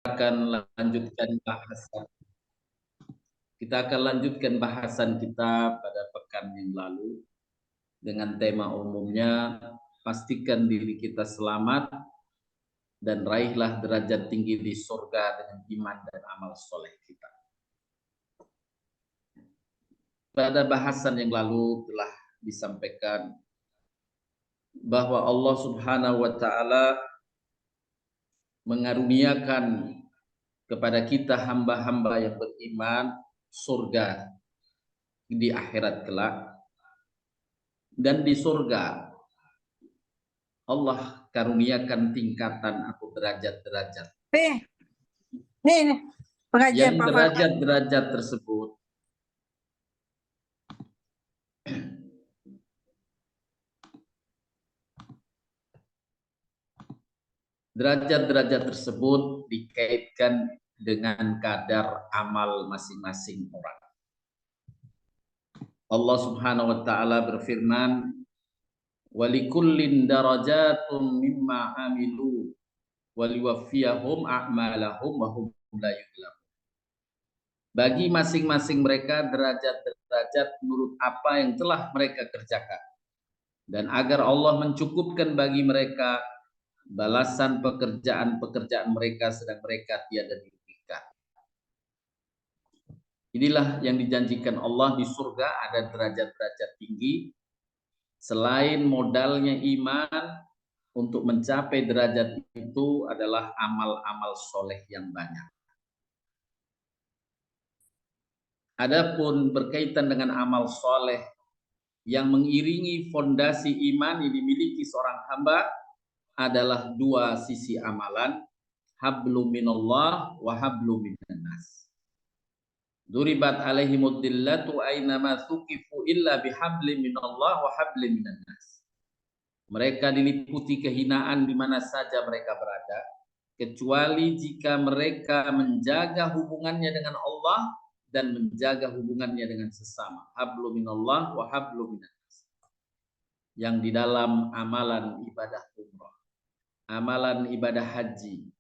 akan lanjutkan bahasan. Kita akan lanjutkan bahasan kita pada pekan yang lalu dengan tema umumnya, pastikan diri kita selamat dan raihlah derajat tinggi di surga dengan iman dan amal soleh kita. Pada bahasan yang lalu telah disampaikan bahwa Allah Subhanahu wa taala mengaruniakan kepada kita hamba-hamba yang beriman surga di akhirat kelak, dan di surga Allah karuniakan tingkatan atau derajat-derajat. Nih, pengajian yang derajat-derajat tersebut derajat-derajat tersebut dikaitkan dengan kadar amal masing-masing orang. Allah Subhanahu wa taala berfirman, "Walikullin darajatun mimma amilu waliwaffiyahum a'malahum wa hum la yuzlamun." Bagi masing-masing mereka derajat-derajat menurut apa yang telah mereka kerjakan, dan agar Allah mencukupkan bagi mereka balasan pekerjaan-pekerjaan mereka sedang mereka tiada dirugikan. Inilah yang dijanjikan Allah di surga, ada derajat-derajat tinggi. Selain modalnya iman, untuk mencapai derajat itu adalah amal-amal soleh yang banyak. Adapun berkaitan dengan amal soleh yang mengiringi fondasi iman yang dimiliki seorang hamba adalah dua sisi amalan, hablum minallah wa hablum minan nas. Duribat alaihimud dillatu aynama thuqifu illa bihablim minallah wa hablim minan nas. Mereka diliputi kehinaan di mana saja mereka berada, kecuali jika mereka menjaga hubungannya dengan Allah dan menjaga hubungannya dengan sesama. Hablum minallah wa hablum minan nas. Yang di dalam amalan ibadah umrah, amalan ibadah haji,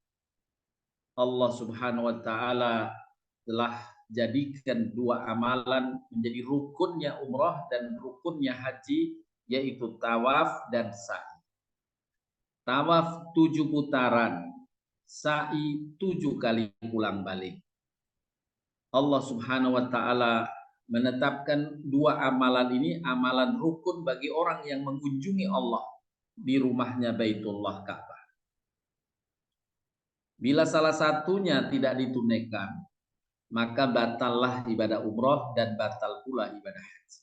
Allah Subhanahu wa taala telah jadikan dua amalan menjadi rukunnya umrah dan rukunnya haji, yaitu tawaf dan sa'i. Tawaf 7 putaran, sa'i 7 kali pulang balik. Allah Subhanahu wa taala menetapkan dua amalan ini amalan rukun bagi orang yang mengunjungi Allah di rumahnya Baitullah Ka'bah. Bila salah satunya tidak ditunaikan, maka batallah ibadah umroh dan batal pula ibadah haji.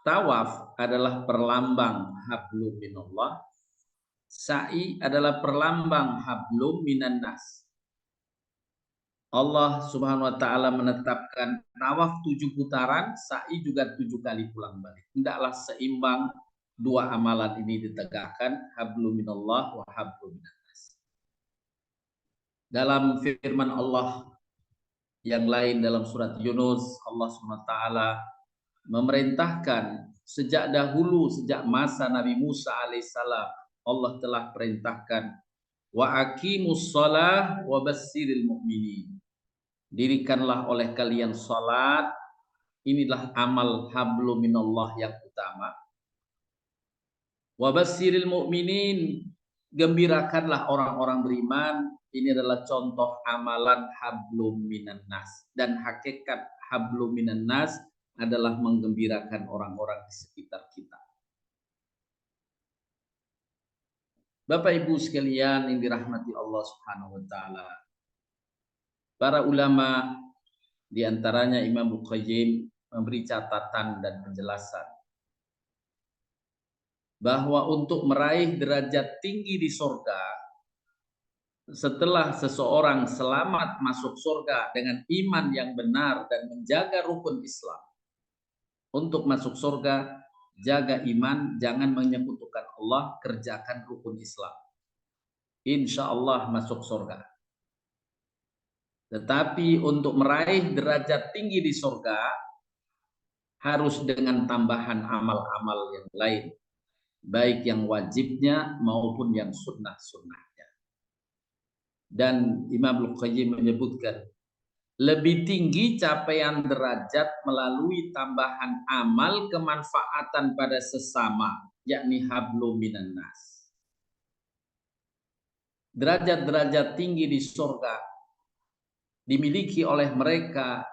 Tawaf adalah perlambang hablum minallah, sa'i adalah perlambang hablum minan nas. Allah Subhanahu wa taala menetapkan tawaf 7 putaran, sa'i juga 7 kali pulang balik. Hendaklah seimbang dua amalan ini ditegakkan, hablum minallah wa hablum minan nas. Dalam firman Allah yang lain dalam surat Yunus, Allah SWT memerintahkan sejak dahulu, sejak masa Nabi Musa alaihissalam, Allah telah perintahkan, wa aqimus shalah wa basyiril mu'minin. Dirikanlah oleh kalian salat, inilah amal hablum minallah yang utama. Wa basyiril mu'minin, gembirakanlah orang-orang beriman. Ini adalah contoh amalan hablum minan nas, dan hakikat hablum minan nas adalah menggembirakan orang-orang di sekitar kita. Bapak Ibu sekalian yang dirahmati Allah Subhanahu wa taala. Para ulama di antaranya Imam Bukhari memberi catatan dan penjelasan bahwa untuk meraih derajat tinggi di surga, setelah seseorang selamat masuk surga dengan iman yang benar dan menjaga rukun Islam, untuk masuk surga jaga iman, jangan menyekutukan Allah, kerjakan rukun Islam, insya Allah masuk surga. Tetapi untuk meraih derajat tinggi di surga harus dengan tambahan amal-amal yang lain, baik yang wajibnya maupun yang sunnah-sunnahnya. Dan Imam Al-Qayyim menyebutkan lebih tinggi capaian derajat melalui tambahan amal kemanfaatan pada sesama, yakni hablum minan nas. Derajat-derajat tinggi di surga dimiliki oleh mereka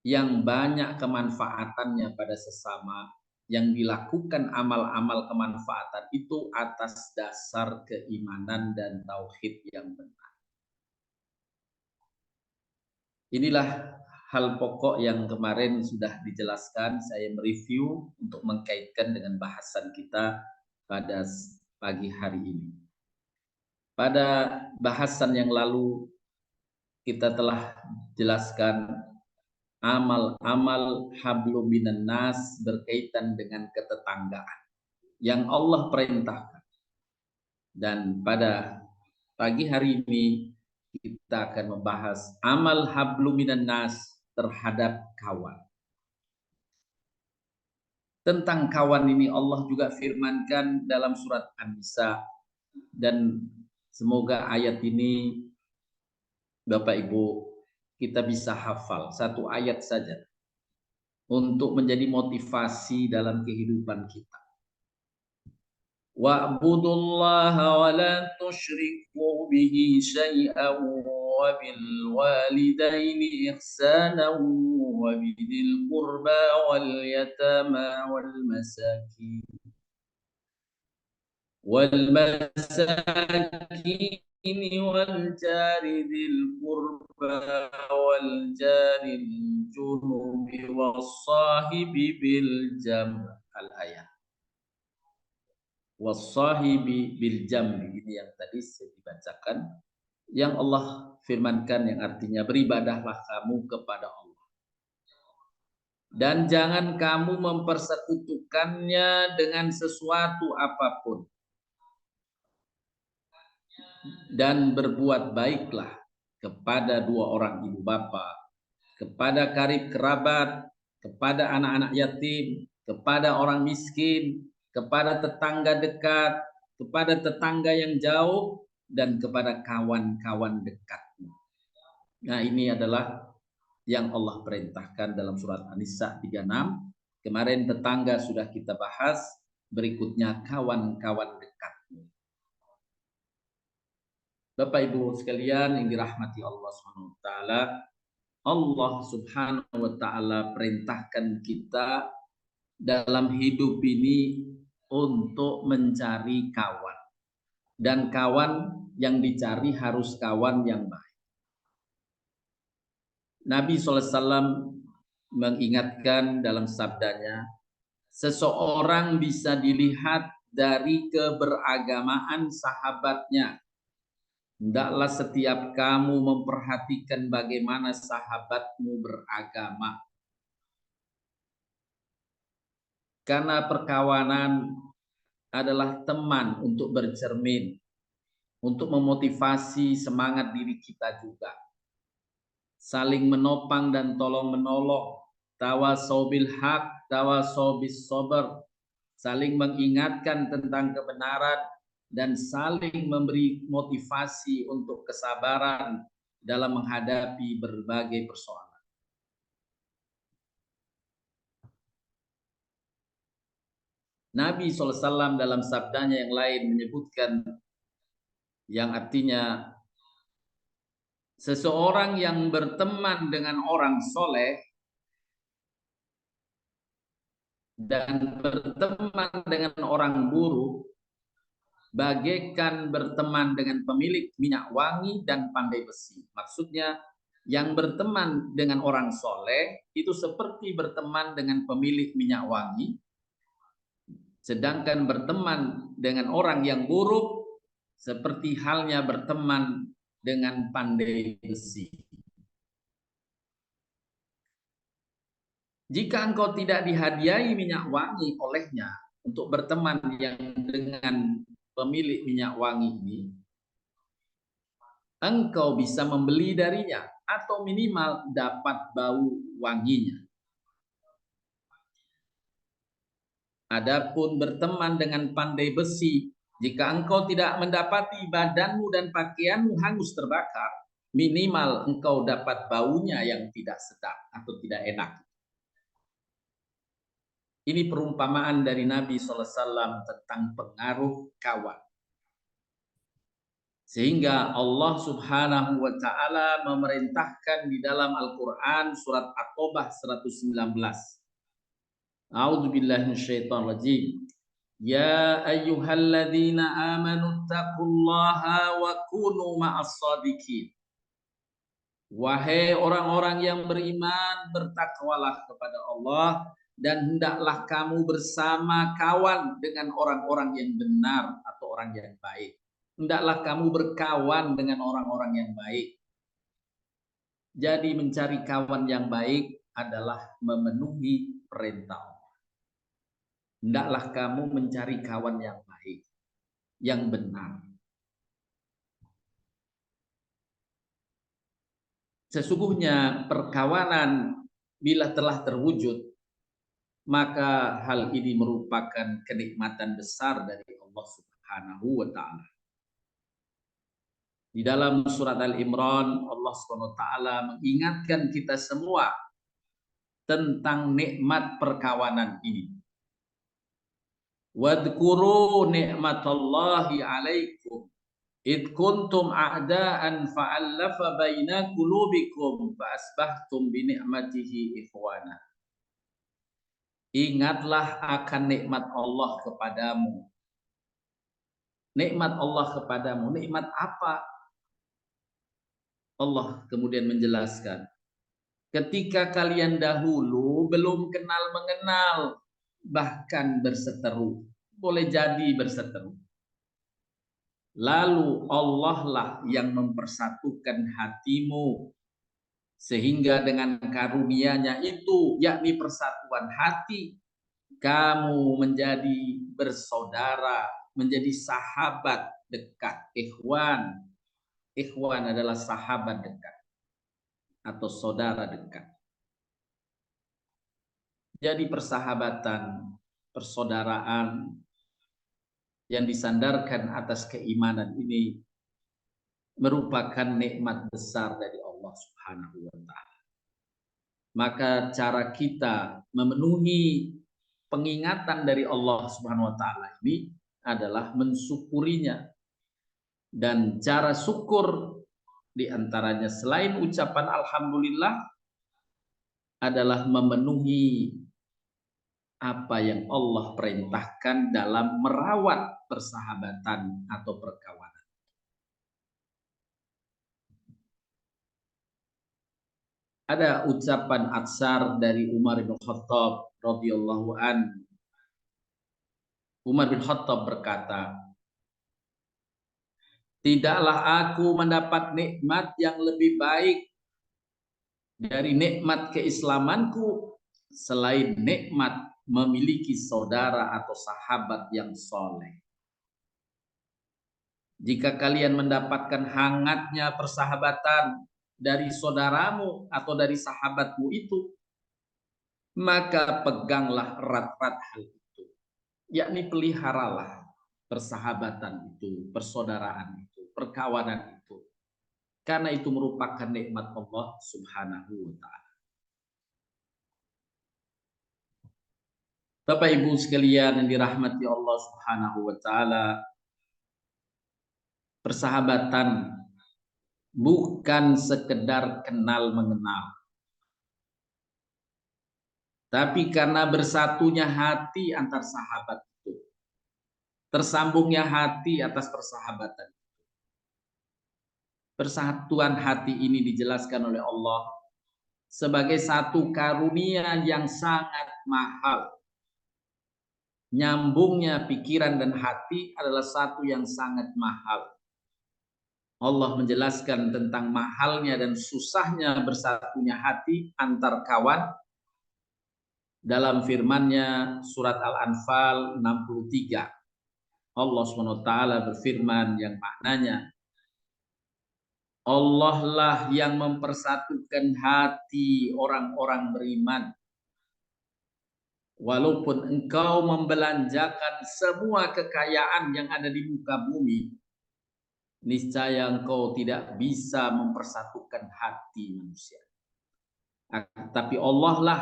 yang banyak kemanfaatannya pada sesama, yang dilakukan amal-amal kemanfaatan itu atas dasar keimanan dan tauhid yang benar. Inilah hal pokok yang kemarin sudah dijelaskan. Saya mereview untuk mengkaitkan dengan bahasan kita pada pagi hari ini. Pada bahasan yang lalu kita telah jelaskan amal-amal hablum minan nas berkaitan dengan ketetanggaan yang Allah perintahkan. Dan pada pagi hari ini kita akan membahas amal hablum minan nas terhadap kawan. Tentang kawan ini Allah juga firmankan dalam surat An-Nisa, dan semoga ayat ini Bapak Ibu kita bisa hafal satu ayat saja untuk menjadi motivasi dalam kehidupan kita. Wa'budullaha wa la tusyriku bihi syai'an wa bil walidaini ihsanan wa bidil qurba wal yatama wal masakin wal jari dzil qurba wal jaril junubi was sahibi bil jam. Al-ayat was-sahibi bil jambi, ini yang tadi saya dibacakan, yang Allah firmankan yang artinya beribadahlah kamu kepada Allah dan jangan kamu mempersekutukannya dengan sesuatu apapun, dan berbuat baiklah kepada dua orang ibu bapa, kepada karib kerabat, kepada anak-anak yatim, kepada orang miskin, kepada tetangga dekat, kepada tetangga yang jauh, dan kepada kawan-kawan dekatmu. Nah, ini adalah yang Allah perintahkan dalam surat An-Nisa 36. Kemarin tetangga sudah kita bahas, berikutnya kawan-kawan dekatmu. Bapak Ibu sekalian yang dirahmati Allah SWT, Allah Subhanahu wa taala perintahkan kita dalam hidup ini untuk mencari kawan, dan kawan yang dicari harus kawan yang baik. Nabi SAW mengingatkan dalam sabdanya, seseorang bisa dilihat dari keberagamaan sahabatnya. Hendaklah setiap kamu memperhatikan bagaimana sahabatmu beragama. Karena perkawanan adalah teman untuk bercermin, untuk memotivasi semangat diri kita juga. Saling menopang dan tolong menolong. Tawasau bil haq, tawasau bis sabr. Saling mengingatkan tentang kebenaran dan saling memberi motivasi untuk kesabaran dalam menghadapi berbagai persoalan. Nabi SAW dalam sabdanya yang lain menyebutkan yang artinya seseorang yang berteman dengan orang soleh dan berteman dengan orang buruk bagaikan berteman dengan pemilik minyak wangi dan pandai besi. Maksudnya yang berteman dengan orang soleh itu seperti berteman dengan pemilik minyak wangi, sedangkan berteman dengan orang yang buruk seperti halnya berteman dengan pandai besi. Jika engkau tidak dihadiahi minyak wangi olehnya untuk berteman yang dengan pemilik minyak wangi ini, engkau bisa membeli darinya atau minimal dapat bau wanginya. Adapun berteman dengan pandai besi, Jika engkau tidak mendapati badanmu dan pakaianmu hangus terbakar, minimal engkau dapat baunya yang tidak sedap atau tidak enak. Ini perumpamaan dari Nabi SAW tentang pengaruh kawan. Sehingga Allah Subhanahu wa taala memerintahkan di dalam Al-Qur'an surat At-Taubah 119. A'udzubillahi minasyaitonir rajim. Ya ayyuhalladzina amanu taqullaha wa kunu ma'as shadiqin. Wahai orang-orang yang beriman, bertakwalah kepada Allah dan hendaklah kamu bersama kawan dengan orang-orang yang benar atau orang yang baik. Hendaklah kamu berkawan dengan orang-orang yang baik. Jadi mencari kawan yang baik adalah memenuhi perintah Allah. Hendaklah kamu mencari kawan yang baik, yang benar. Sesungguhnya perkawanan bila telah terwujud, maka hal ini merupakan kenikmatan besar dari Allah Subhanahu wa taala. Di dalam surat Al-Imran, Allah Subhanahu wa taala mengingatkan kita semua tentang nikmat perkawanan ini. Wadhkuru ni'matallahi 'alaikum id kuntum a'daan fa'allafa baina qulubikum fa asbahtum bi ni'matihi ikhwana. Ingatlah akan nikmat Allah kepadamu. Nikmat Allah kepadamu, nikmat apa? Allah kemudian menjelaskan, ketika kalian dahulu belum kenal mengenal, bahkan berseteru, boleh jadi berseteru. Lalu Allah lah yang mempersatukan hatimu, sehingga dengan karunia-Nya itu, yakni persatuan hati, kamu menjadi bersaudara, menjadi sahabat dekat. Ikhwan. Ikhwan adalah sahabat dekat atau saudara dekat. Jadi persahabatan, persaudaraan yang disandarkan atas keimanan ini merupakan nikmat besar dari Allah Subhanahu wa taala. Maka cara kita memenuhi pengingatan dari Allah Subhanahu wa taala ini adalah mensyukurinya. Dan cara syukur diantaranya selain ucapan alhamdulillah adalah memenuhi apa yang Allah perintahkan dalam merawat persahabatan atau perkawanan. Ada ucapan atsar dari Umar bin Khattab radhiyallahu an. Umar bin Khattab berkata, tidaklah aku mendapat nikmat yang lebih baik dari nikmat keislamanku selain nikmat memiliki saudara atau sahabat yang soleh. Jika kalian mendapatkan hangatnya persahabatan dari saudaramu atau dari sahabatmu itu, maka peganglah erat-erat hal itu, yakni peliharalah persahabatan itu, persaudaraan itu, perkawanan itu, karena itu merupakan nikmat Allah Subhanahu wa taala. Bapak Ibu sekalian yang dirahmati Allah Subhanahu wa taala, persahabatan bukan sekedar kenal mengenal, tapi karena bersatunya hati antar sahabat itu, tersambungnya hati atas persahabatan. Persatuan hati ini dijelaskan oleh Allah sebagai satu karunia yang sangat mahal. Nyambungnya pikiran dan hati adalah satu yang sangat mahal. Allah menjelaskan tentang mahalnya dan susahnya bersatunya hati antar kawan dalam firman-Nya surat Al-Anfal 63. Allah SWT berfirman yang maknanya, Allah lah yang mempersatukan hati orang-orang beriman walaupun engkau membelanjakan semua kekayaan yang ada di muka bumi, niscaya engkau tidak bisa mempersatukan hati manusia. Tapi Allah lah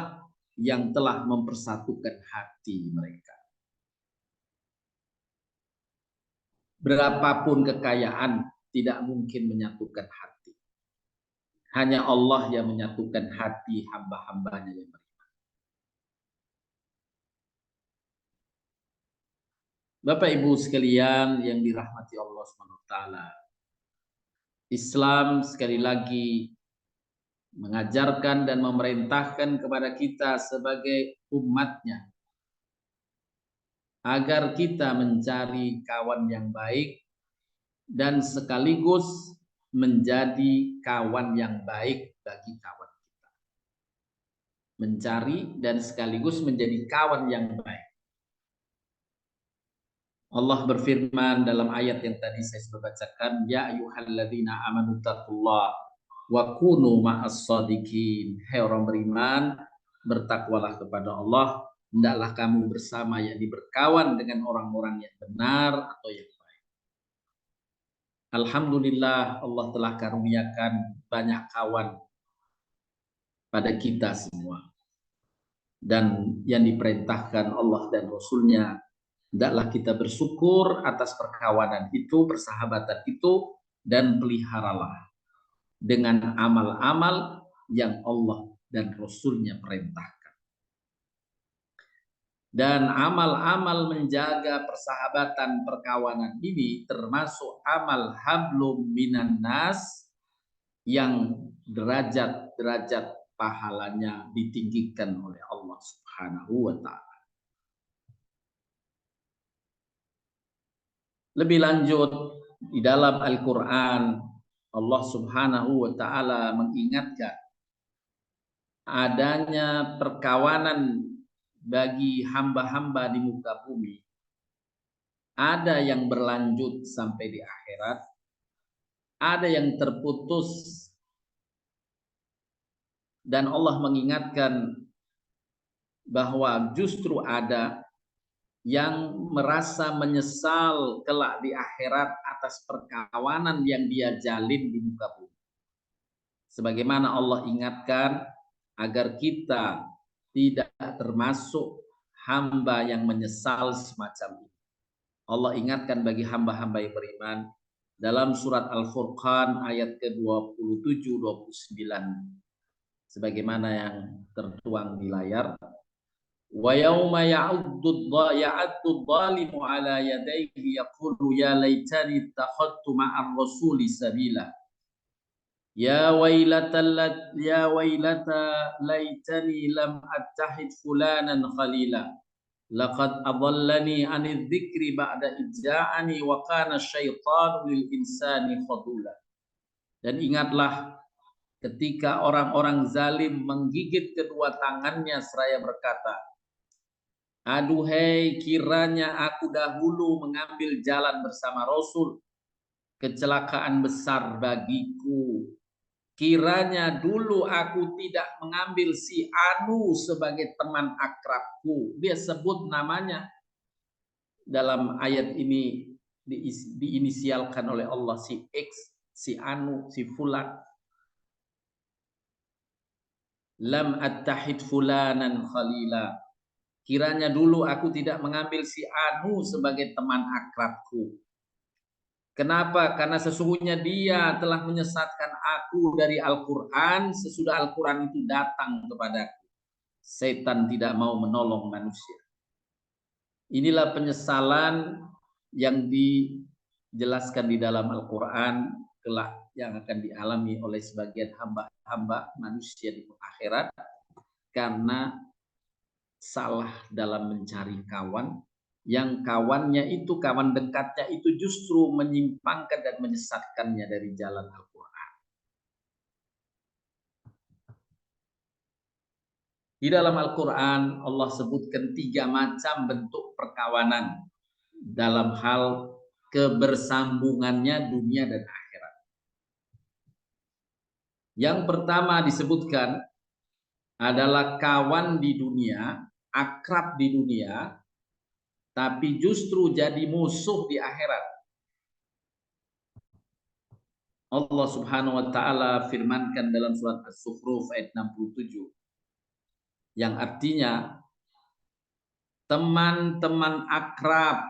yang telah mempersatukan hati mereka. Berapapun kekayaan tidak mungkin menyatukan hati. Hanya Allah yang menyatukan hati hamba-hambanya yang beriman. Bapak Ibu sekalian yang dirahmati Allah SWT, Islam sekali lagi mengajarkan dan memerintahkan kepada kita sebagai umatnya agar kita mencari kawan yang baik dan sekaligus menjadi kawan yang baik bagi kawan kita. Mencari dan sekaligus menjadi kawan yang baik. Allah berfirman dalam ayat yang tadi saya sudah bacakan, ya ayyuhalladzina amanu taqullaha wa kunu ma'as shadiqin. Hai orang beriman, bertakwalah kepada Allah, hendaklah kamu bersama, yakni berkawan dengan orang-orang yang benar atau yang baik. Alhamdulillah, Allah telah karuniakan banyak kawan pada kita semua. Dan yang diperintahkan Allah dan Rasulnya, hendaklah kita bersyukur atas perkawanan itu, persahabatan itu, dan peliharalah dengan amal-amal yang Allah dan Rasulnya perintahkan. Dan amal-amal menjaga persahabatan perkawanan ini termasuk amal hablum minan nas yang derajat-derajat pahalanya ditinggikan oleh Allah Subhanahu wa ta'ala. Lebih lanjut, di dalam Al-Quran Allah Subhanahu wa ta'ala mengingatkan adanya perkawanan bagi hamba-hamba di muka bumi. Ada yang berlanjut sampai di akhirat, ada yang terputus, dan Allah mengingatkan bahwa justru ada yang merasa menyesal kelak di akhirat atas perkawanan yang dia jalin di muka bumi. Sebagaimana Allah ingatkan agar kita tidak termasuk hamba yang menyesal semacam ini. Allah ingatkan bagi hamba-hamba yang beriman dalam surat Al-Furqan ayat ke-27-29. Sebagaimana yang tertuang di layar. Wa yauma ya'addu adh-dhalimu ala yadayhi yaqulu ya laitani ittakhadtu ma'ar rasuli sabila. Ya wailata laitani lam attahid fulanan khalila. Laqad adallani 'anidh dzikri ba'da idja'ani wa kana asyaitanu lil insani khadula. Dan ingatlah ketika orang-orang zalim menggigit kedua tangannya seraya berkata, aduhai, kiranya aku dahulu mengambil jalan bersama Rasul, kecelakaan besar bagiku. Kiranya dulu aku tidak mengambil si Anu sebagai teman akrabku. Dia sebut namanya dalam ayat ini, diinisialkan oleh Allah, si X, si Anu, si Fulan. Lam attahid fulanan khalila. Kiranya dulu aku tidak mengambil si Anu sebagai teman akrabku. Kenapa? Karena sesungguhnya dia telah menyesatkan aku dari Al-Quran sesudah Al-Quran itu datang kepadaku. Setan tidak mau menolong manusia. Inilah penyesalan yang dijelaskan di dalam Al-Quran kelak yang akan dialami oleh sebagian hamba-hamba manusia di akhirat karena salah dalam mencari kawan, yang kawannya itu, kawan dekatnya itu justru menyimpangkan dan menyesatkannya dari jalan Al-Quran. Di dalam Al-Quran Allah sebutkan 3 macam bentuk perkawanan dalam hal kebersambungannya dunia dan akhirat. Yang pertama disebutkan adalah kawan di dunia akrab di dunia, tapi justru jadi musuh di akhirat. Allah Subhanahu wa taala firmankan dalam surat As-Zukhruf ayat 67 yang artinya teman-teman akrab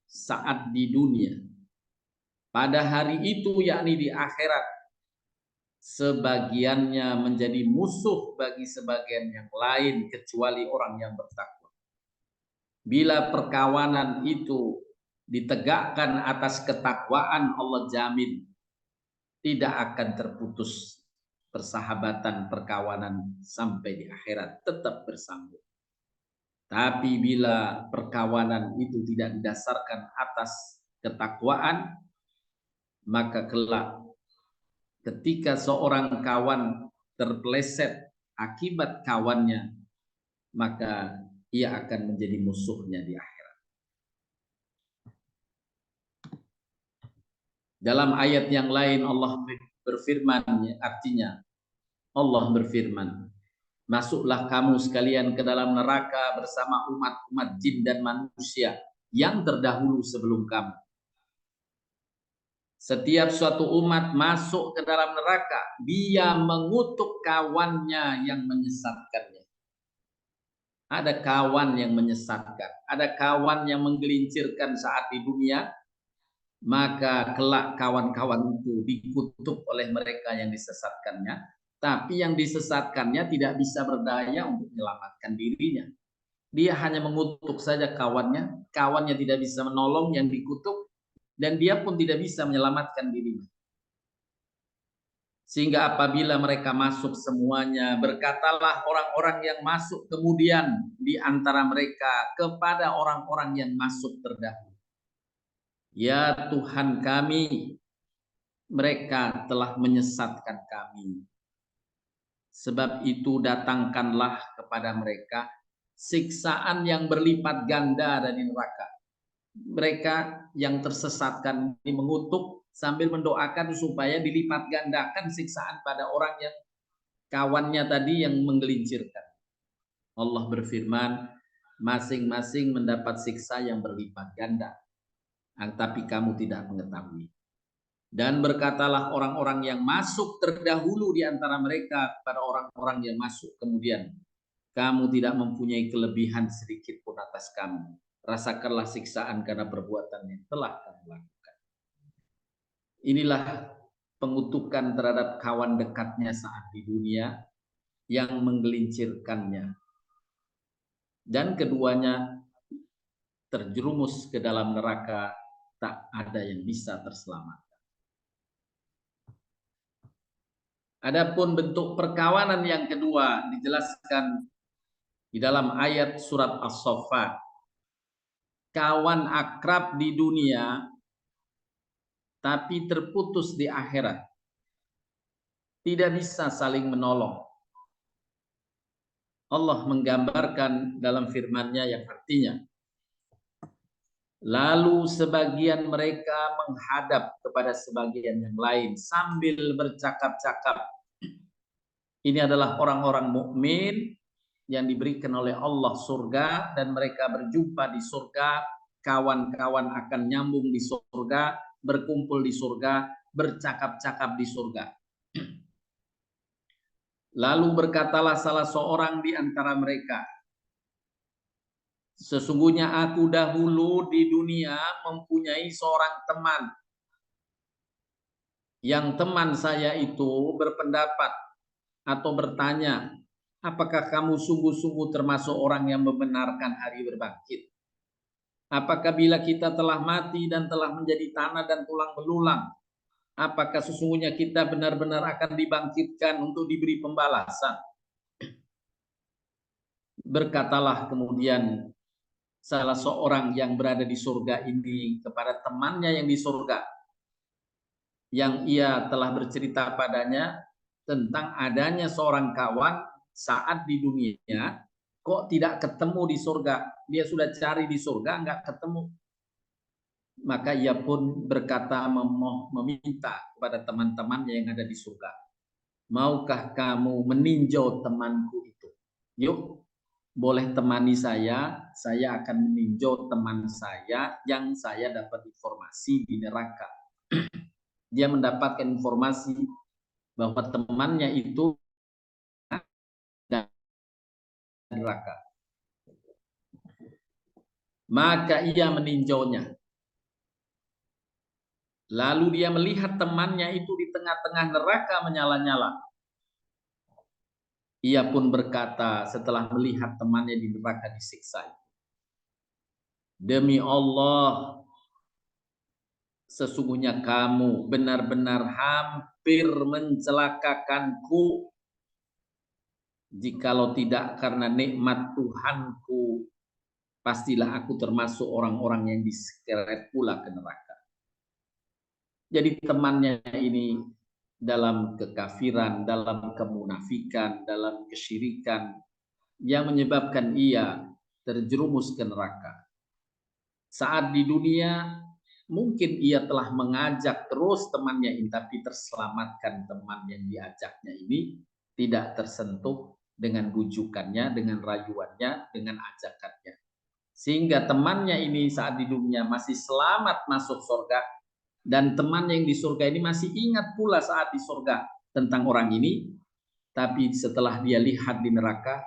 saat di dunia pada hari itu, yakni di akhirat, sebagiannya menjadi musuh bagi sebagian yang lain kecuali orang yang bertakwa. Bila perkawanan itu ditegakkan atas ketakwaan, Allah jamin tidak akan terputus persahabatan perkawanan sampai di akhirat, tetap bersambung. Tapi bila perkawanan itu tidak didasarkan atas ketakwaan, maka kelak ketika seorang kawan terpeleset akibat kawannya, maka ia akan menjadi musuhnya di akhirat. Dalam ayat yang lain Allah berfirman, artinya Allah berfirman, masuklah kamu sekalian ke dalam neraka bersama umat-umat jin dan manusia yang terdahulu sebelum kamu. Setiap suatu umat masuk ke dalam neraka, dia mengutuk kawannya yang menyesatkannya. Ada kawan yang menyesatkan, ada kawan yang menggelincirkan saat di dunia, maka kelak kawan-kawan itu dikutuk oleh mereka yang disesatkannya, tapi yang disesatkannya tidak bisa berdaya untuk menyelamatkan dirinya. Dia hanya mengutuk saja kawannya, kawannya tidak bisa menolong yang dikutuk, dan dia pun tidak bisa menyelamatkan dirinya. Sehingga apabila mereka masuk semuanya, berkatalah orang-orang yang masuk kemudian di antara mereka kepada orang-orang yang masuk terdahulu, ya Tuhan kami, mereka telah menyesatkan kami. Sebab itu datangkanlah kepada mereka siksaan yang berlipat ganda dari neraka. Mereka yang tersesatkan ini mengutuk sambil mendoakan supaya dilipat gandakan siksaan pada orang yang kawannya tadi yang menggelincirkan. Allah berfirman, masing-masing mendapat siksa yang berlipat ganda, tapi kamu tidak mengetahui. Dan berkatalah orang-orang yang masuk terdahulu di antara mereka pada orang-orang yang masuk kemudian, kamu tidak mempunyai kelebihan sedikit pun atas kami. Rasakanlah siksaan karena perbuatan yang telah kamu lakukan. Inilah pengutukan terhadap kawan dekatnya saat di dunia yang menggelincirkannya. Dan keduanya terjerumus ke dalam neraka, tak ada yang bisa terselamatkan. Adapun bentuk perkawanan yang kedua dijelaskan di dalam ayat surat As-Saffat. Kawan akrab di dunia tapi terputus di akhirat, tidak bisa saling menolong. Allah menggambarkan dalam firman-Nya yang artinya, lalu sebagian mereka menghadap kepada sebagian yang lain sambil bercakap-cakap. Ini adalah orang-orang mukmin yang diberikan oleh Allah surga, dan mereka berjumpa di surga, kawan-kawan akan nyambung di surga, berkumpul di surga, bercakap-cakap di surga. Lalu berkatalah salah seorang di antara mereka, sesungguhnya aku dahulu di dunia mempunyai seorang teman, yang teman saya itu berpendapat atau bertanya, apakah kamu sungguh-sungguh termasuk orang yang membenarkan hari berbangkit? Apakah bila kita telah mati dan telah menjadi tanah dan tulang belulang, apakah sesungguhnya kita benar-benar akan dibangkitkan untuk diberi pembalasan? Berkatalah kemudian salah seorang yang berada di surga ini kepada temannya yang di surga, yang ia telah bercerita padanya tentang adanya seorang kawan saat di dunia, kok tidak ketemu di surga. Dia sudah cari di surga, enggak ketemu. Maka ia pun berkata, meminta kepada teman-temannya yang ada di surga, maukah kamu meninjau temanku itu? Yuk, boleh temani saya akan meninjau teman saya yang saya dapat informasi di neraka. Dia mendapatkan informasi bahwa temannya itu di neraka. Maka ia meninjaunya. Lalu dia melihat temannya itu di tengah-tengah neraka menyala-nyala. Ia pun berkata setelah melihat temannya di neraka disiksa, demi Allah, sesungguhnya kamu benar-benar hampir mencelakakanku. Jikalau tidak karena nikmat Tuhanku, pastilah aku termasuk orang-orang yang diseret pula ke neraka. Jadi temannya ini dalam kekafiran, dalam kemunafikan, dalam kesyirikan yang menyebabkan ia terjerumus ke neraka. Saat di dunia mungkin ia telah mengajak terus temannya ini, tapi terselamatkan teman yang diajaknya ini tidak tersentuh dengan bujukannya, dengan rayuannya, dengan ajakannya. Sehingga temannya ini saat di dunia masih selamat masuk surga, dan temannya yang di surga ini masih ingat pula saat di surga tentang orang ini, tapi setelah dia lihat di neraka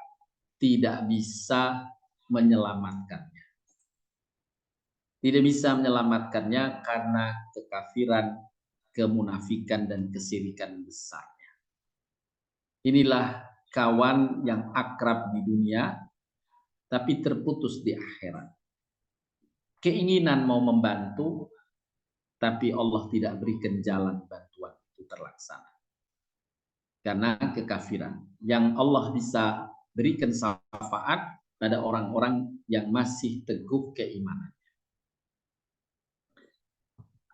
tidak bisa menyelamatkannya. Tidak bisa menyelamatkannya karena kekafiran, kemunafikan, dan kesyirikan besarnya. Inilah kawan yang akrab di dunia, tapi terputus di akhirat. Keinginan mau membantu, tapi Allah tidak berikan jalan bantuan itu terlaksana. Karena kekafiran. Yang Allah bisa berikan syafaat pada orang-orang yang masih teguh keimanan.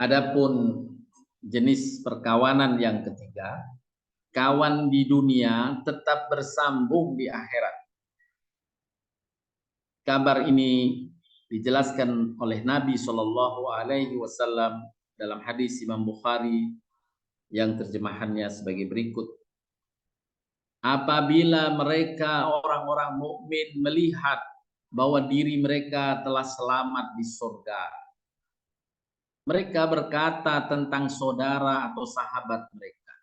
Adapun jenis perkawanan yang ketiga, kawan di dunia tetap bersambung di akhirat. Kabar ini dijelaskan oleh Nabi SAW dalam hadis Imam Bukhari yang terjemahannya sebagai berikut. Apabila mereka orang-orang mukmin melihat bahwa diri mereka telah selamat di surga, mereka berkata tentang saudara atau sahabat mereka,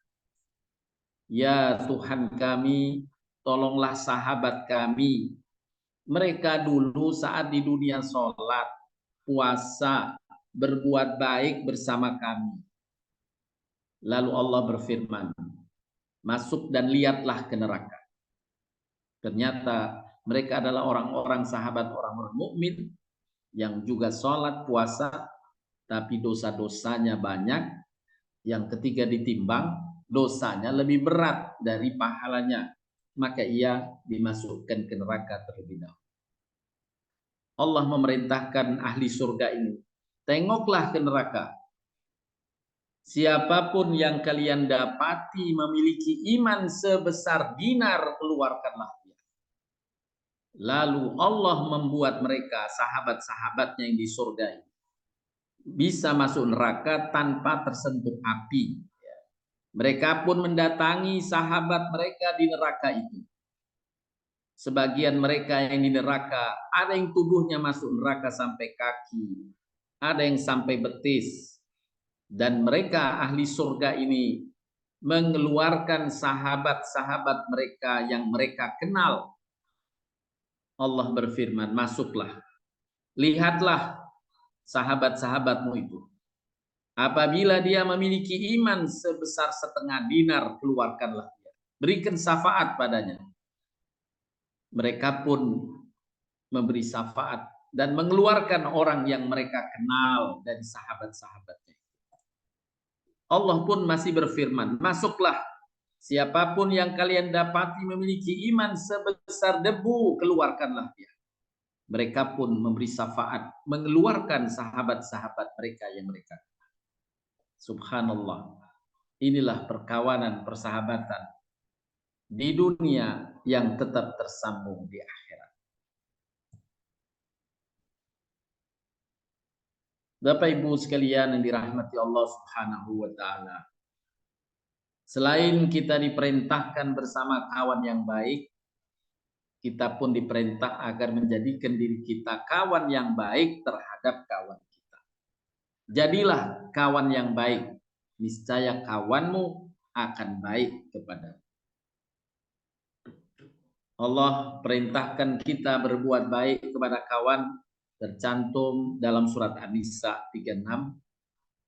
ya Tuhan kami, tolonglah sahabat kami. Mereka dulu saat di dunia sholat, puasa, berbuat baik bersama kami. Lalu Allah berfirman, masuk dan lihatlah ke neraka. Ternyata mereka adalah orang-orang sahabat orang-orang mukmin yang juga sholat, puasa, tapi dosa-dosanya banyak. Yang ketiga ditimbang, dosanya lebih berat dari pahalanya. Maka ia dimasukkan ke neraka terlebih dahulu. Allah memerintahkan ahli surga ini, tengoklah ke neraka. Siapapun yang kalian dapati memiliki iman sebesar dinar, keluarkanlah dia. Lalu Allah membuat mereka, sahabat-sahabatnya yang di surga ini, bisa masuk neraka tanpa tersentuh api. Mereka pun mendatangi sahabat mereka di neraka itu. Sebagian mereka yang di neraka, ada yang tubuhnya masuk neraka sampai kaki, ada yang sampai betis. Dan mereka ahli surga ini mengeluarkan sahabat-sahabat mereka yang mereka kenal. Allah berfirman, masuklah, lihatlah sahabat-sahabatmu itu. Apabila dia memiliki iman sebesar setengah dinar, keluarkanlah dia. Berikan syafaat padanya. Mereka pun memberi syafaat dan mengeluarkan orang yang mereka kenal dari sahabat-sahabatnya. Allah pun masih berfirman, masuklah siapapun yang kalian dapati memiliki iman sebesar debu, keluarkanlah dia. Mereka pun memberi syafaat, mengeluarkan sahabat-sahabat mereka yang mereka kenal. Subhanallah. Inilah perkawanan, persahabatan di dunia yang tetap tersambung di akhirat. Bapak Ibu sekalian yang dirahmati Allah Subhanahu wa taala. Selain kita diperintahkan bersama kawan yang baik, kita pun diperintah agar menjadikan diri kita kawan yang baik terhadap kawan kita. Jadilah kawan yang baik, niscaya kawanmu akan baik kepadamu. Allah perintahkan kita berbuat baik kepada kawan, tercantum dalam surat An-Nisa 36,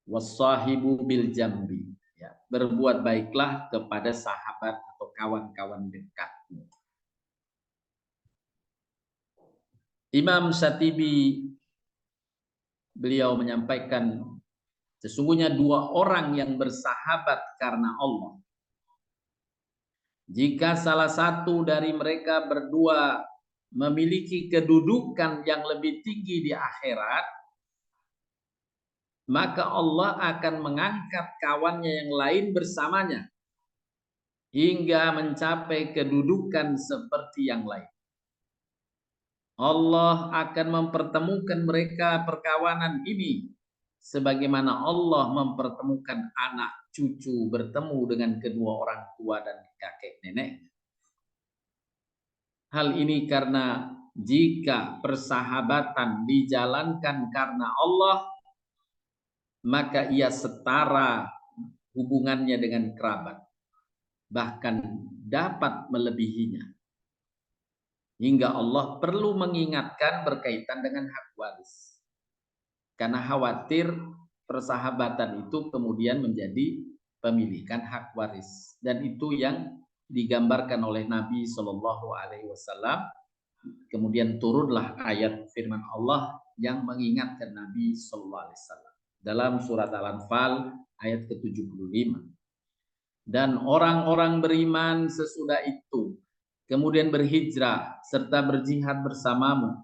wassahibu bil jambi. Ya, berbuat baiklah kepada sahabat atau kawan-kawan dekatmu. Imam Syatibi beliau menyampaikan sesungguhnya dua orang yang bersahabat karena Allah. Jika salah satu dari mereka berdua memiliki kedudukan yang lebih tinggi di akhirat, maka Allah akan mengangkat kawannya yang lain bersamanya hingga mencapai kedudukan seperti yang lain. Allah akan mempertemukan mereka perkawanan ini sebagaimana Allah mempertemukan anak cucu bertemu dengan kedua orang tua dan kakek nenek. Hal ini karena jika persahabatan dijalankan karena Allah, maka ia setara hubungannya dengan kerabat, bahkan dapat melebihinya. Hingga Allah perlu mengingatkan berkaitan dengan hak waris. Karena khawatir persahabatan itu kemudian menjadi pemilikan hak waris. Dan itu yang digambarkan oleh Nabi SAW. Kemudian turunlah ayat firman Allah yang mengingatkan Nabi SAW. Dalam surat Al-Anfal ayat ke-75. Dan orang-orang beriman sesudah itu kemudian berhijrah serta berjihad bersamamu,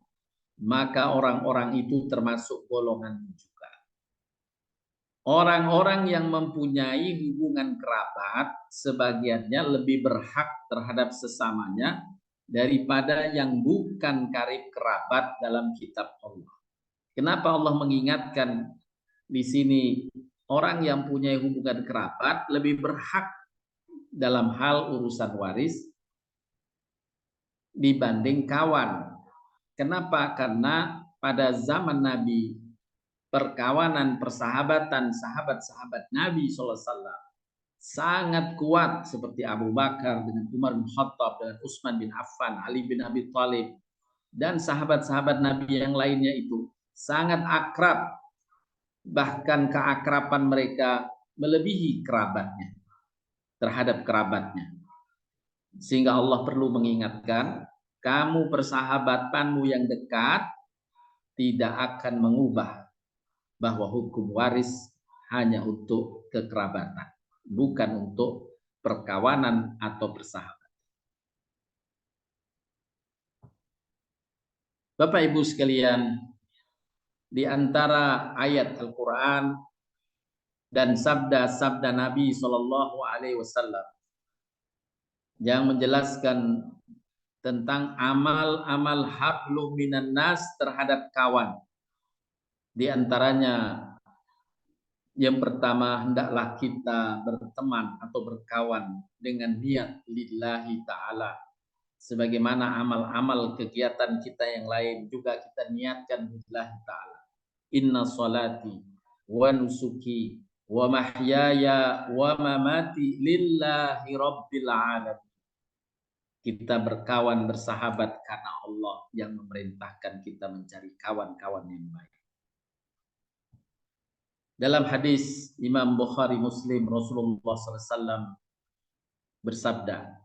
maka orang-orang itu termasuk golongan juga. Orang-orang yang mempunyai hubungan kerabat sebagiannya lebih berhak terhadap sesamanya daripada yang bukan karib kerabat dalam kitab Allah. Kenapa Allah mengingatkan di sini orang yang punya hubungan kerabat lebih berhak dalam hal urusan waris dibanding kawan? Kenapa? Karena pada zaman Nabi perkawanan, persahabatan sahabat-sahabat Nabi SAW sangat kuat seperti Abu Bakar dengan Umar bin Khattab, dengan Utsman bin Affan, Ali bin Abi Thalib dan sahabat-sahabat Nabi yang lainnya itu sangat akrab, bahkan keakraban mereka melebihi kerabatnya terhadap kerabatnya. Sehingga Allah perlu mengingatkan, kamu persahabatanmu yang dekat tidak akan mengubah bahwa hukum waris hanya untuk kekerabatan, bukan untuk perkawanan atau persahabatan. Bapak Ibu sekalian, di antara ayat Al-Quran dan sabda-sabda Nabi SAW yang menjelaskan tentang amal-amal hablum minan nas terhadap kawan. Di antaranya yang pertama, hendaklah kita berteman atau berkawan dengan niat lillahi ta'ala. Sebagaimana amal-amal kegiatan kita yang lain juga kita niatkan lillahi ta'ala. Inna salati wa nusuki wa mahyaya wa mamati lillahi rabbil alamin. Kita berkawan, bersahabat karena Allah yang memerintahkan kita mencari kawan-kawan yang baik. Dalam hadis Imam Bukhari Muslim, Rasulullah SAW bersabda,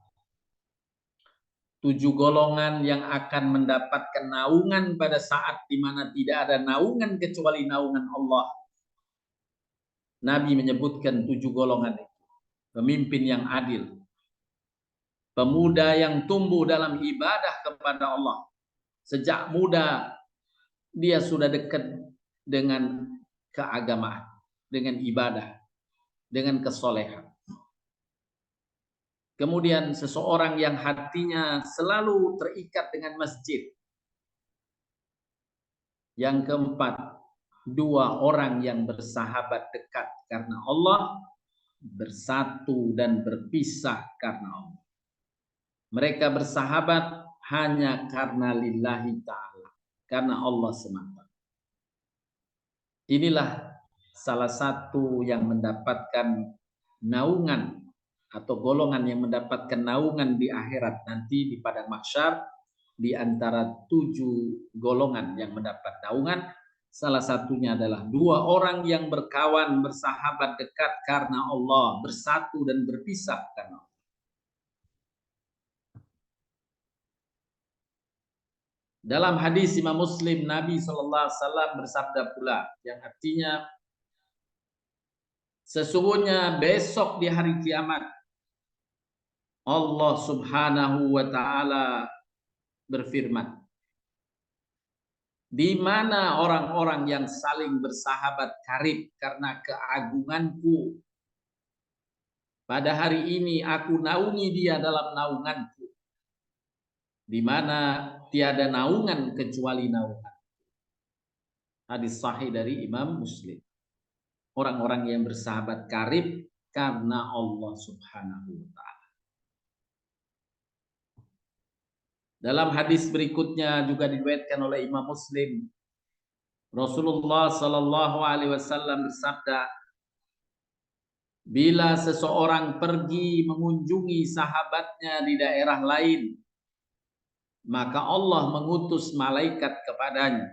7 golongan yang akan mendapatkan naungan pada saat di mana tidak ada naungan kecuali naungan Allah. Nabi menyebutkan 7 golongan itu. Pemimpin yang adil, pemuda yang tumbuh dalam ibadah kepada Allah. Sejak muda dia sudah dekat dengan keagamaan, dengan ibadah, dengan kesolehan. Kemudian seseorang yang hatinya selalu terikat dengan masjid. Yang keempat, 2 orang yang bersahabat dekat karena Allah, bersatu dan berpisah karena Allah. Mereka bersahabat hanya karena lillahi ta'ala, karena Allah semata. Inilah salah satu yang mendapatkan naungan atau golongan yang mendapatkan naungan di akhirat nanti di padang mahsyar. Di antara 7 golongan yang mendapat naungan, salah satunya adalah 2 orang yang berkawan, bersahabat dekat karena Allah, bersatu dan berpisah karena Allah. Dalam hadis Imam Muslim, Nabi SAW bersabda pula, yang artinya sesungguhnya besok di hari kiamat Allah Subhanahu wa taala berfirman, di mana orang-orang yang saling bersahabat karib karena keagunganku. Pada hari ini aku naungi dia dalam naunganku, di mana tiada naungan kecuali naungan. Hadis sahih dari Imam Muslim. Orang-orang yang bersahabat karib karena Allah Subhanahu wa taala. Dalam hadis berikutnya juga diriwayatkan oleh Imam Muslim, Rasulullah sallallahu alaihi wasallam bersabda, bila seseorang pergi mengunjungi sahabatnya di daerah lain, maka Allah mengutus malaikat kepadanya.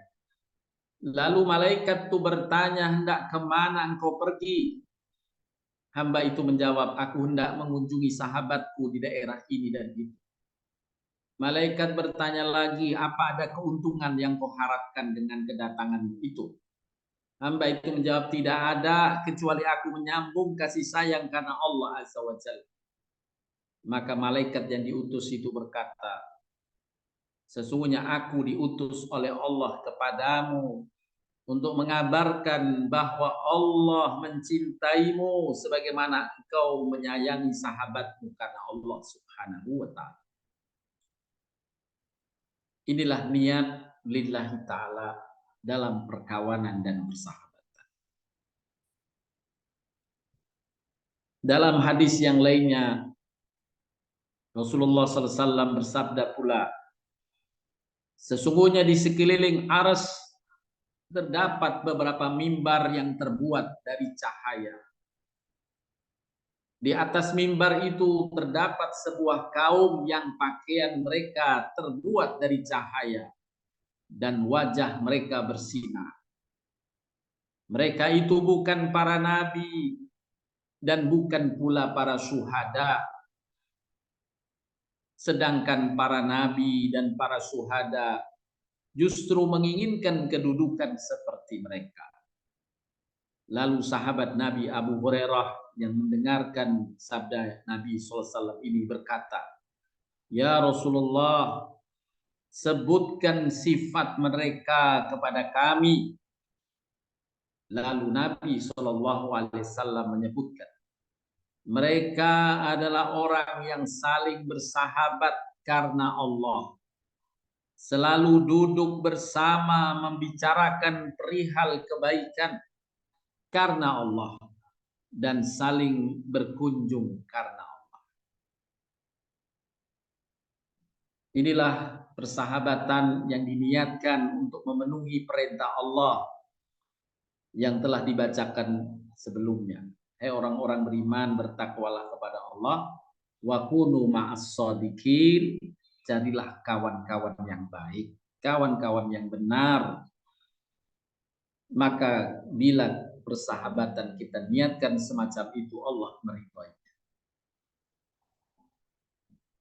Lalu malaikat itu bertanya, hendak kemana engkau pergi? Hamba itu menjawab, aku hendak mengunjungi sahabatku di daerah ini dan itu. Malaikat bertanya lagi, apa ada keuntungan yang kau harapkan dengan kedatangan itu? Hamba itu menjawab, tidak ada kecuali aku menyambung kasih sayang karena Allah Azza wa Jalla. Maka malaikat yang diutus itu berkata, sesungguhnya aku diutus oleh Allah kepadamu untuk mengabarkan bahwa Allah mencintaimu sebagaimana engkau menyayangi sahabatmu karena Allah Subhanahu wa taala. Inilah niat lillahi ta'ala dalam perkawanan dan persahabatan. Dalam hadis yang lainnya, Rasulullah SAW bersabda pula, sesungguhnya di sekeliling arsy terdapat beberapa mimbar yang terbuat dari cahaya. Di atas mimbar itu terdapat sebuah kaum yang pakaian mereka terbuat dari cahaya dan wajah mereka bersinar. Mereka itu bukan para nabi dan bukan pula para syuhada. Sedangkan para nabi dan para syuhada justru menginginkan kedudukan seperti mereka. Lalu sahabat Nabi Abu Hurairah yang mendengarkan sabda Nabi SAW ini berkata, ya Rasulullah, sebutkan sifat mereka kepada kami. Lalu Nabi SAW menyebutkan, mereka adalah orang yang saling bersahabat karena Allah, selalu duduk bersama membicarakan perihal kebaikan karena Allah, dan saling berkunjung karena Allah. Inilah persahabatan yang diniatkan untuk memenuhi perintah Allah yang telah dibacakan sebelumnya. Hai orang-orang beriman, bertakwalah kepada Allah, wa kunu ma'as shadiqin, jadilah kawan-kawan yang baik, kawan-kawan yang benar. Maka bila persahabatan kita niatkan semacam itu, Allah meridhoi.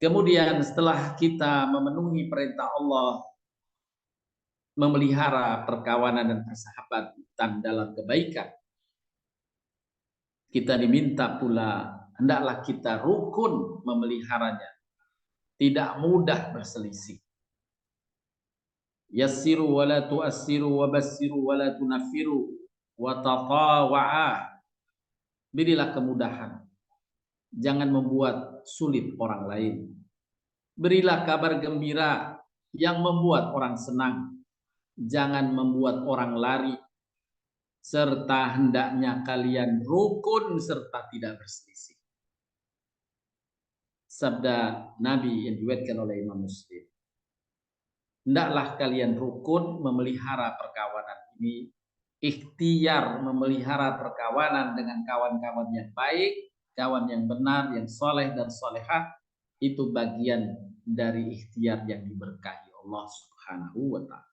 Kemudian setelah kita memenuhi perintah Allah, memelihara perkawanan dan persahabatan dalam kebaikan, kita diminta pula hendaklah kita rukun memeliharanya, tidak mudah berselisih. Yassiru wa la tu'assiru wa bassiru wa la tunaffiru wa tatawa'ah. Berilah kemudahan, jangan membuat sulit orang lain. Berilah kabar gembira yang membuat orang senang, jangan membuat orang lari. Serta hendaknya kalian rukun serta tidak berselisih. Sabda Nabi yang diriwayatkan oleh Imam Muslim, hendaklah kalian rukun memelihara perkawanan ini, ikhtiar memelihara perkawanan dengan kawan-kawan yang baik, kawan yang benar, yang soleh dan solehah, itu bagian dari ikhtiar yang diberkahi Allah Subhanahu wa Ta'ala.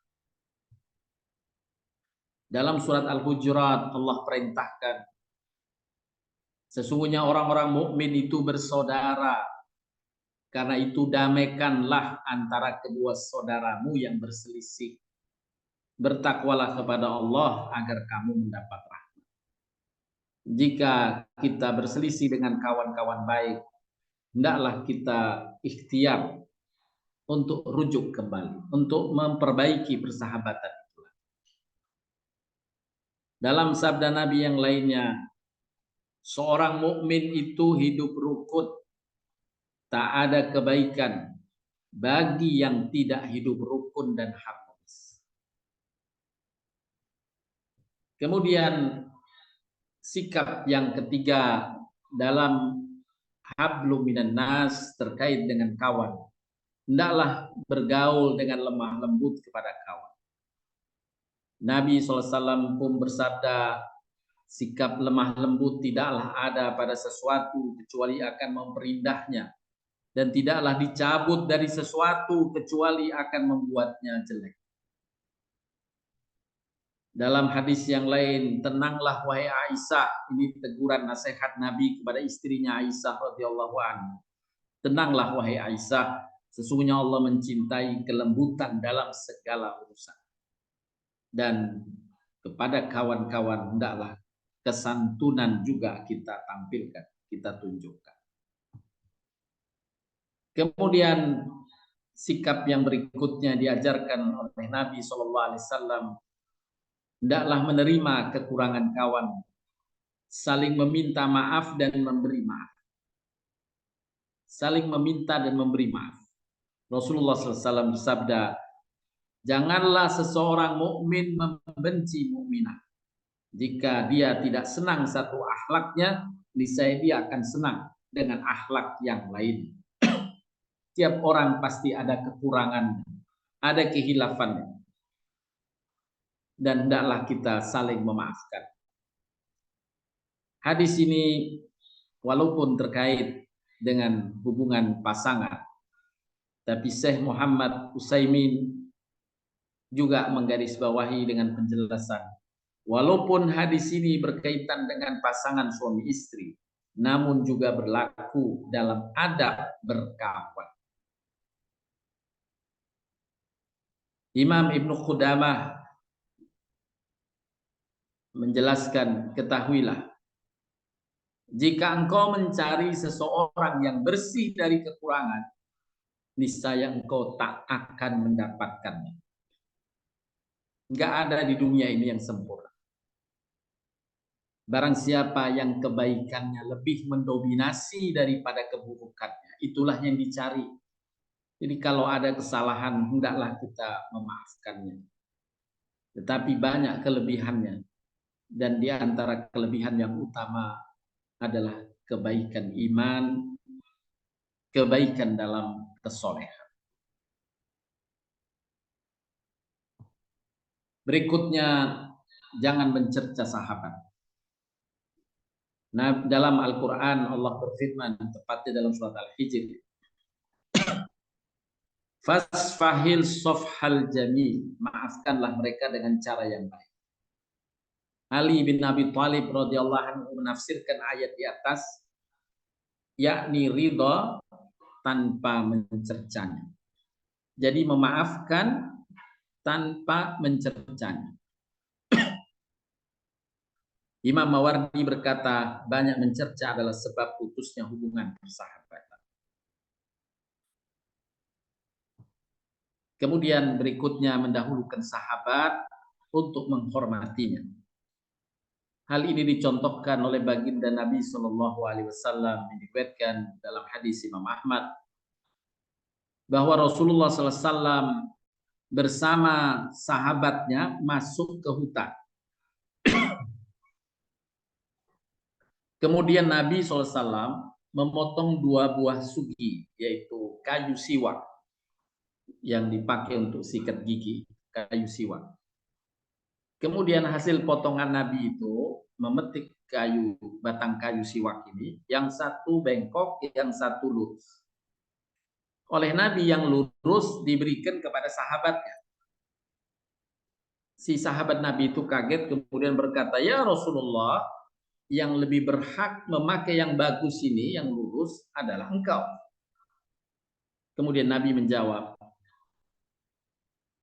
Dalam surat Al-Hujurat Allah perintahkan, sesungguhnya orang-orang mukmin itu bersaudara, karena itu damaikanlah antara kedua saudaramu yang berselisih. Bertakwalah kepada Allah agar kamu mendapat rahmat. Jika kita berselisih dengan kawan-kawan baik, hendaklah kita ikhtiar untuk rujuk kembali, untuk memperbaiki persahabatan itu. Dalam sabda Nabi yang lainnya, seorang mukmin itu hidup rukun, tak ada kebaikan bagi yang tidak hidup rukun dan harmonis. Kemudian sikap yang ketiga dalam hablum minan nas terkait dengan kawan, hendaklah bergaul dengan lemah lembut kepada kawan. Nabi SAW pun bersabda, sikap lemah lembut tidaklah ada pada sesuatu kecuali akan memperindahnya, dan tidaklah dicabut dari sesuatu kecuali akan membuatnya jelek. Dalam hadis yang lain, tenanglah wahai Aisyah, ini teguran nasihat Nabi kepada istrinya Aisyah radhiyallahu anha. Tenanglah wahai Aisyah, sesungguhnya Allah mencintai kelembutan dalam segala urusan. Dan kepada kawan-kawan hendaklah kesantunan juga kita tampilkan, kita tunjukkan. Kemudian sikap yang berikutnya diajarkan oleh Nabi SAW, hendaklah menerima kekurangan kawan, saling meminta maaf dan memberi maaf. Saling meminta dan memberi maaf. Rasulullah SAW bersabda, janganlah seseorang mukmin membenci mukminah. Jika dia tidak senang satu akhlaknya, niscaya dia akan senang dengan akhlak yang lain. Tiap orang pasti ada kekurangan, ada kehilafannya. Dan hendaklah kita saling memaafkan. Hadis ini walaupun terkait dengan hubungan pasangan, tapi Syekh Muhammad Utsaimin juga menggarisbawahi dengan penjelasan, walaupun hadis ini berkaitan dengan pasangan suami istri, namun juga berlaku dalam adab berkawan. Imam Ibnu Qudamah menjelaskan, ketahuilah, jika engkau mencari seseorang yang bersih dari kekurangan, niscaya engkau tak akan mendapatkannya. Enggak ada di dunia ini yang sempurna. Barang siapa yang kebaikannya lebih mendominasi daripada keburukannya, itulah yang dicari. Jadi kalau ada kesalahan, hendaklah kita memaafkannya. Tetapi banyak kelebihannya. Dan di antara kelebihan yang utama adalah kebaikan iman, kebaikan dalam kesolehan. Berikutnya, jangan mencerca sahabat. Nah, dalam Al-Quran Allah berfirman, tepatnya dalam surat Al-Hijr, fasfahil sofhal jamil, maafkanlah mereka dengan cara yang baik. Ali bin Abi Thalib radhiyallahu anhu menafsirkan ayat di atas, yakni ridha tanpa mencercanya. Jadi memaafkan tanpa mencercanya. Imam Mawardi berkata, banyak mencerca adalah sebab putusnya hubungan persahabatan. Kemudian berikutnya mendahulukan sahabat untuk menghormatinya. Hal ini dicontohkan oleh baginda Nabi SAW yang diriwayatkan dalam hadis Imam Ahmad, bahwa Rasulullah SAW bersama sahabatnya masuk ke hutan. Kemudian Nabi SAW memotong 2 buah sugi, yaitu kayu siwak. yang dipakai untuk sikat gigi, kayu siwak. Kemudian hasil potongan Nabi itu memetik batang kayu siwak ini, yang satu bengkok, yang satu lurus. Oleh Nabi yang lurus diberikan kepada sahabatnya. Si sahabat Nabi itu kaget kemudian berkata, "Ya Rasulullah, yang lebih berhak memakai yang bagus ini, yang lurus adalah engkau." Kemudian Nabi menjawab,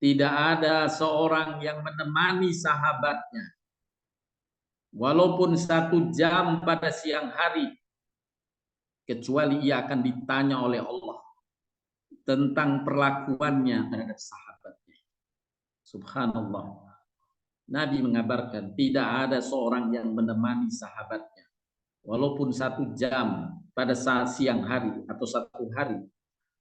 "Tidak ada seorang yang menemani sahabatnya walaupun 1 jam pada siang hari, kecuali ia akan ditanya oleh Allah tentang perlakuannya terhadap sahabatnya." Subhanallah. Nabi mengabarkan tidak ada seorang yang menemani sahabatnya walaupun 1 jam pada saat siang hari atau 1 hari,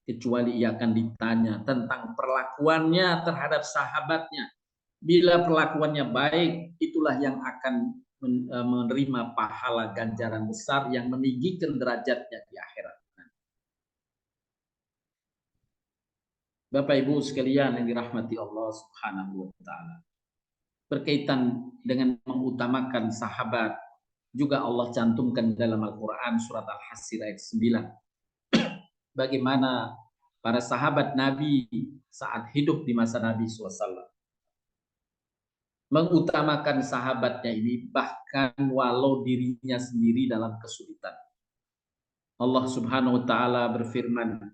kecuali ia akan ditanya tentang perlakuannya terhadap sahabatnya. Bila perlakuannya baik, itulah yang akan menerima pahala ganjaran besar yang meninggikan derajatnya di akhirat. Bapak Ibu sekalian yang dirahmati Allah Subhanahu wa taala. Berkaitan dengan mengutamakan sahabat, juga Allah cantumkan dalam Al-Qur'an surat Al-Hasr ayat 9. Bagaimana para sahabat Nabi saat hidup di masa Nabi SAW mengutamakan sahabatnya ini, bahkan walau dirinya sendiri dalam kesulitan. Allah Subhanahu wa taala berfirman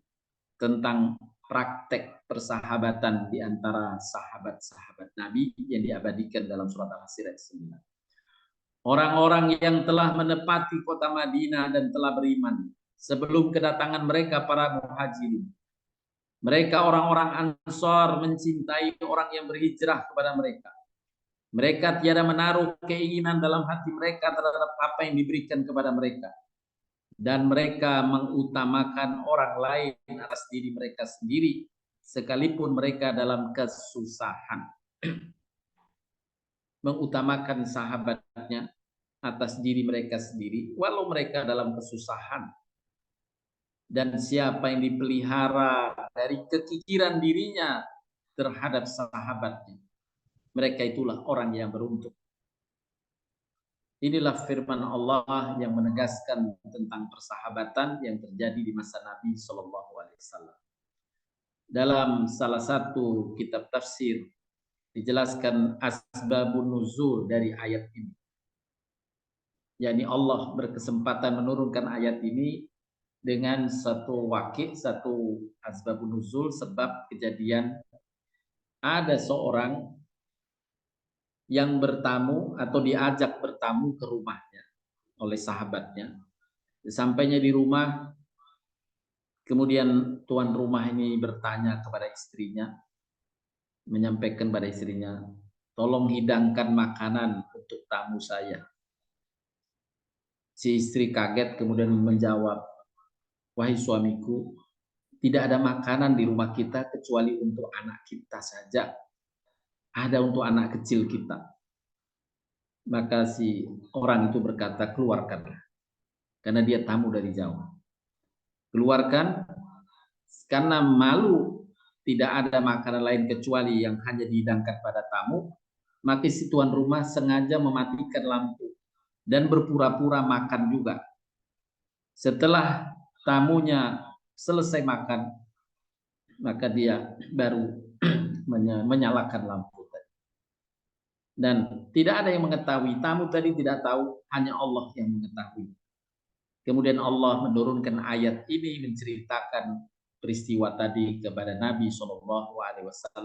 tentang praktek persahabatan di antara sahabat-sahabat Nabi yang diabadikan dalam surat Al-Hasr ayat 9. Orang-orang yang telah menepati kota Madinah dan telah beriman sebelum kedatangan mereka para muhajirin. Mereka orang-orang Ansor mencintai orang yang berhijrah kepada mereka. Mereka tiada menaruh keinginan dalam hati mereka terhadap apa yang diberikan kepada mereka. Dan mereka mengutamakan orang lain atas diri mereka sendiri, sekalipun mereka dalam kesusahan. Mengutamakan sahabatnya atas diri mereka sendiri, walau mereka dalam kesusahan. Dan siapa yang dipelihara dari kekikiran dirinya terhadap sahabatnya, mereka itulah orang yang beruntung. Inilah firman Allah yang menegaskan tentang persahabatan yang terjadi di masa Nabi Shallallahu Alaihi Wasallam. Dalam salah satu kitab tafsir dijelaskan asbabun nuzul dari ayat ini. yakni Allah berkesempatan menurunkan ayat ini dengan satu asbabun nuzul, sebab kejadian ada seorang yang bertamu atau diajak bertamu ke rumahnya oleh sahabatnya. Sampainya di rumah, kemudian tuan rumah ini bertanya kepada istrinya, menyampaikan pada istrinya, "Tolong hidangkan makanan untuk tamu saya." Si istri kaget kemudian menjawab, "Wahai suamiku, tidak ada makanan di rumah kita kecuali untuk anak kita saja. Ada untuk anak kecil kita." Maka si orang itu berkata, "Keluarkanlah." Karena dia tamu dari jauh. Keluarkan, karena malu tidak ada makanan lain kecuali yang hanya dihidangkan pada tamu, maka si tuan rumah sengaja mematikan lampu dan berpura-pura makan juga. Setelah tamunya selesai makan, maka dia baru menyalakan lampu. Dan tidak ada yang mengetahui, tamu tadi tidak tahu, hanya Allah yang mengetahui. Kemudian Allah menurunkan ayat ini menceritakan peristiwa tadi kepada Nabi SAW,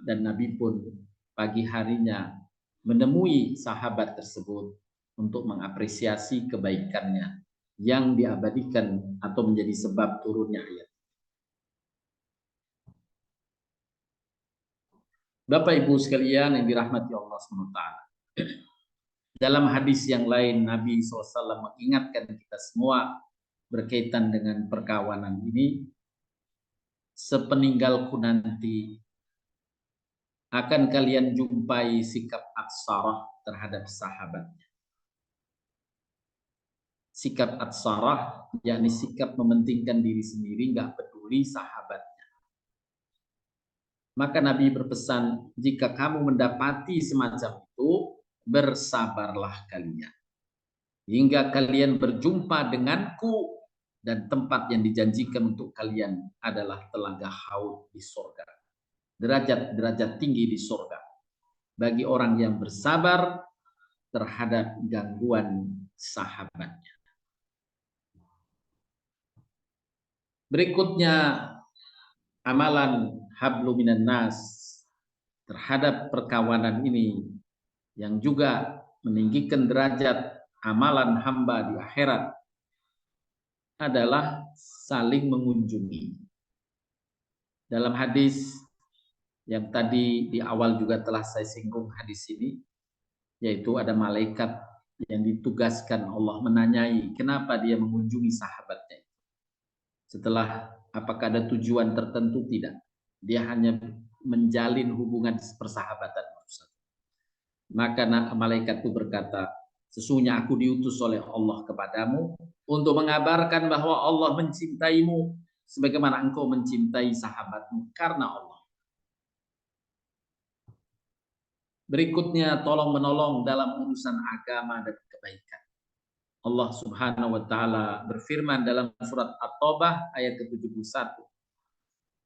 dan Nabi pun pagi harinya menemui sahabat tersebut untuk mengapresiasi kebaikannya yang diabadikan atau menjadi sebab turunnya ayat. Bapak Ibu sekalian yang dirahmati Allah SWT. Dalam hadis yang lain Nabi SAW mengingatkan kita semua berkaitan dengan perkawanan ini, "Sepeninggalku nanti akan kalian jumpai sikap atsarah terhadap sahabatnya." Sikap atsarah yakni sikap mementingkan diri sendiri, nggak peduli sahabatnya. Maka Nabi berpesan, jika kamu mendapati semacam itu, bersabarlah kalian hingga kalian berjumpa denganku, dan tempat yang dijanjikan untuk kalian adalah telaga Haud di surga. Derajat-derajat tinggi di surga bagi orang yang bersabar terhadap gangguan sahabatnya. Berikutnya amalan hablu minan nas terhadap perkawanan ini yang juga meninggikan derajat amalan hamba di akhirat adalah saling mengunjungi. Dalam hadis yang tadi di awal juga telah saya singgung hadis ini, yaitu ada malaikat yang ditugaskan Allah menanyai kenapa dia mengunjungi sahabatnya. Setelah apakah ada tujuan tertentu, tidak. Dia hanya menjalin hubungan persahabatan. Maka malaikat itu berkata, sesungguhnya aku diutus oleh Allah kepadamu untuk mengabarkan bahwa Allah mencintaimu sebagaimana engkau mencintai sahabatmu karena Allah. Berikutnya tolong menolong dalam urusan agama dan kebaikan. Allah Subhanahu wa taala berfirman dalam surat At-Taubah ayat ke-71.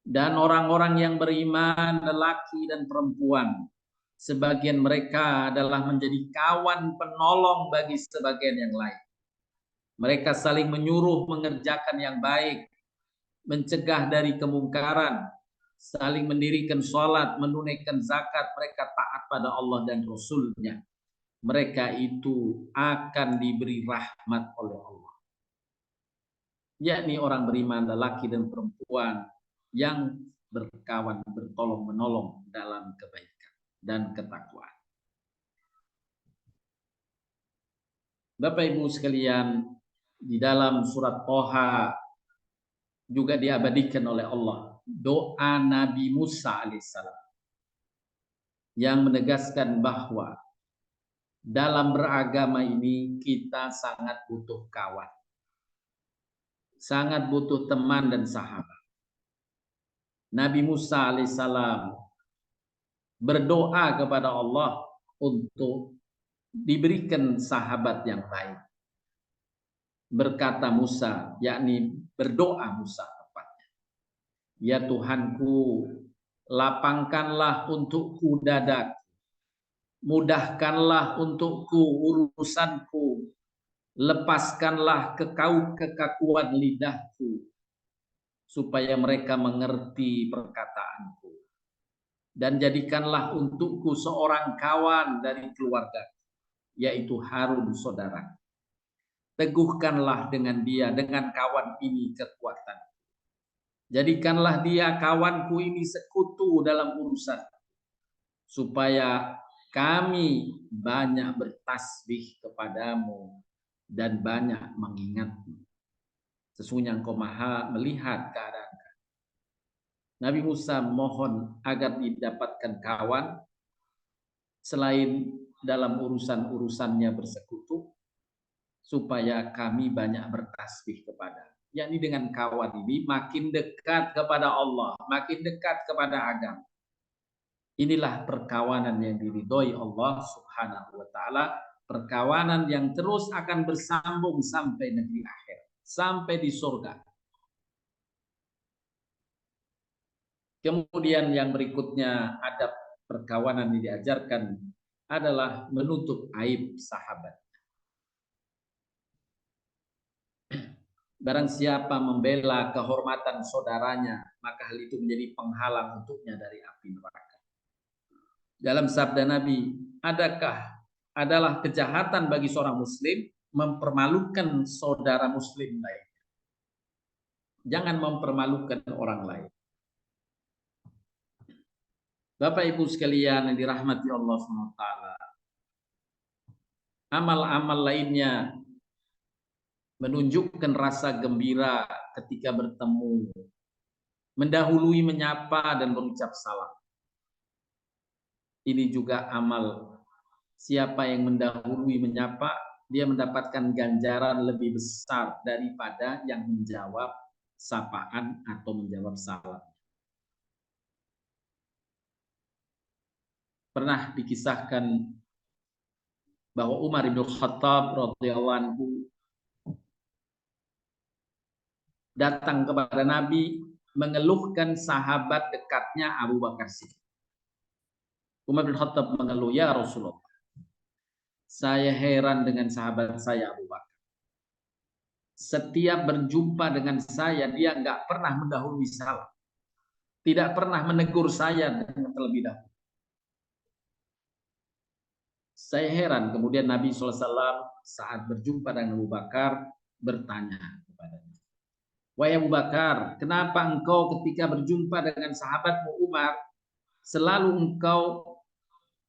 Dan orang-orang yang beriman lelaki dan perempuan, sebagian mereka adalah menjadi kawan penolong bagi sebagian yang lain. Mereka saling menyuruh mengerjakan yang baik, mencegah dari kemungkaran, saling mendirikan sholat, menunaikan zakat. Mereka taat pada Allah dan Rasul-Nya. Mereka itu akan diberi rahmat oleh Allah. Yakni orang beriman lelaki dan perempuan yang berkawan, bertolong menolong dalam kebaikan dan ketakwaan. Bapak Ibu sekalian, di dalam surat Toha juga diabadikan oleh Allah doa Nabi Musa alaihissalam yang menegaskan bahwa dalam beragama ini kita sangat butuh kawan, sangat butuh teman dan sahabat. Nabi Musa alaihissalam berdoa kepada Allah untuk diberikan sahabat yang baik. Berkata Musa, yakni berdoa Musa tepatnya, ya Tuhanku, lapangkanlah untukku dadaku, mudahkanlah untukku urusanku, lepaskanlah kekakuan lidahku, supaya mereka mengerti perkataanku, dan jadikanlah untukku seorang kawan dari keluarga, yaitu Harun saudara. Teguhkanlah dengan dia, dengan kawan ini kekuatan. Jadikanlah dia kawanku ini sekutu dalam urusan, supaya kami banyak bertasbih kepadamu dan banyak mengingatmu. Sesungguhnya engkau maha melihat keadaan. Nabi Musa mohon agar didapatkan kawan selain dalam urusan-urusannya bersekutu, supaya kami banyak bertasbih kepada. Yakni dengan kawan ini makin dekat kepada Allah, makin dekat kepada agama. Inilah perkawanan yang diridhoi Allah Subhanahu wa taala, perkawanan yang terus akan bersambung sampai negeri akhir, sampai di surga. Kemudian yang berikutnya adab perkawanan yang diajarkan adalah menutup aib sahabat. Barang siapa membela kehormatan saudaranya, maka hal itu menjadi penghalang untuknya dari api neraka. Dalam sabda Nabi, adalah kejahatan bagi seorang muslim mempermalukan saudara muslim lain. Jangan mempermalukan orang lain. Bapak Ibu sekalian yang dirahmati Allah SWT, amal-amal lainnya menunjukkan rasa gembira ketika bertemu, mendahului menyapa dan berucap salam. Ini juga amal. Siapa yang mendahului menyapa, dia mendapatkan ganjaran lebih besar daripada yang menjawab sapaan atau menjawab salam. pernah dikisahkan bahwa Umar bin Khattab radhiyallahu anhu datang kepada Nabi mengeluhkan sahabat dekatnya Abu Bakar Siddiq. Umar bin Khattab mengeluh, "Ya Rasulullah, saya heran dengan sahabat saya Abu Bakar. Setiap berjumpa dengan saya, dia nggak pernah mendahului salam. Tidak pernah menegur saya dengan terlebih dahulu. Saya heran." Kemudian Nabi SAW saat berjumpa dengan Abu Bakar bertanya kepadanya, "Wahai Abu Bakar, kenapa engkau ketika berjumpa dengan sahabatmu Umar, selalu engkau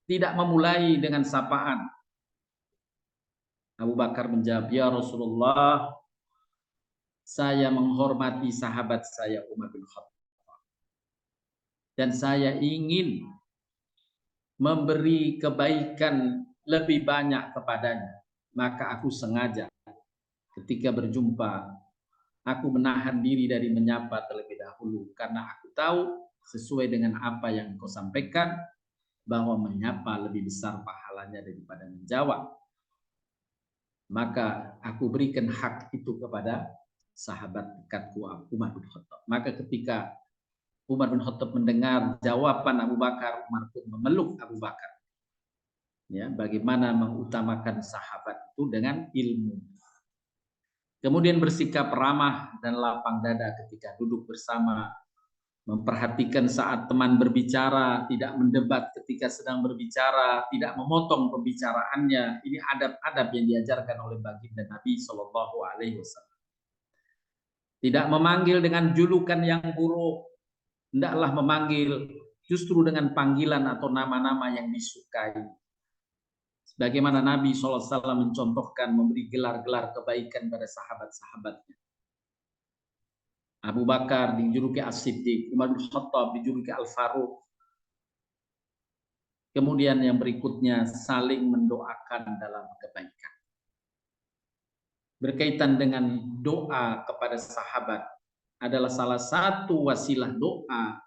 tidak memulai dengan sapaan?" Abu Bakar menjawab, "Ya Rasulullah, saya menghormati sahabat saya Umar bin Khattab. Dan saya ingin memberi kebaikan lebih banyak kepadanya. Maka aku sengaja ketika berjumpa, aku menahan diri dari menyapa terlebih dahulu. Karena aku tahu sesuai dengan apa yang kau sampaikan, bahwa menyapa lebih besar pahalanya daripada menjawab. Maka aku berikan hak itu kepada sahabat dekatku Umar bin Khattab." Maka ketika Umar bin Khattab mendengar jawaban Abu Bakar, Umar pun memeluk Abu Bakar. Ya, bagaimana mengutamakan sahabat itu dengan ilmu. Kemudian bersikap ramah dan lapang dada ketika duduk bersama, memperhatikan saat teman berbicara, tidak mendebat ketika sedang berbicara, tidak memotong pembicaraannya. Ini adab-adab yang diajarkan oleh baginda Nabi Shallallahu Alaihi Wasallam. Tidak memanggil dengan julukan yang buruk, hendaklah memanggil justru dengan panggilan atau nama-nama yang disukai. Sebagaimana Nabi SAW mencontohkan memberi gelar-gelar kebaikan pada sahabat-sahabatnya. Abu Bakar dijuluki As-Siddiq, Umar bin Khattab dijuluki Al-Faruq. Kemudian yang berikutnya saling mendoakan dalam kebaikan. Berkaitan dengan doa kepada sahabat adalah salah satu wasilah doa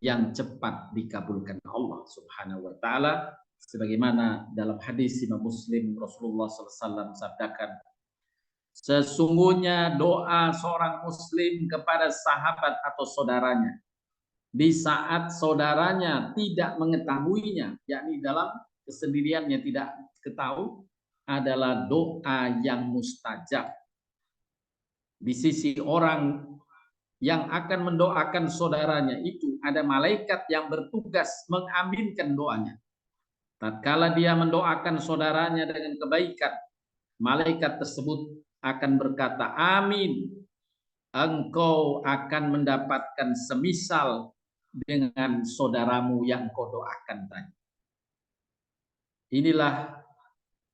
yang cepat dikabulkan Allah Subhanahu wa taala, sebagaimana dalam hadis Imam Muslim Rasulullah SAW sabdakan, sesungguhnya doa seorang muslim kepada sahabat atau saudaranya di saat saudaranya tidak mengetahuinya, yakni dalam kesendiriannya tidak ketahui, adalah doa yang mustajab di sisi orang yang akan mendoakan saudaranya. Itu ada malaikat yang bertugas mengaminkan doanya. Tatkala dia mendoakan saudaranya dengan kebaikan, malaikat tersebut akan berkata, "Amin, engkau akan mendapatkan semisal dengan saudaramu yang kau doakan tadi." Inilah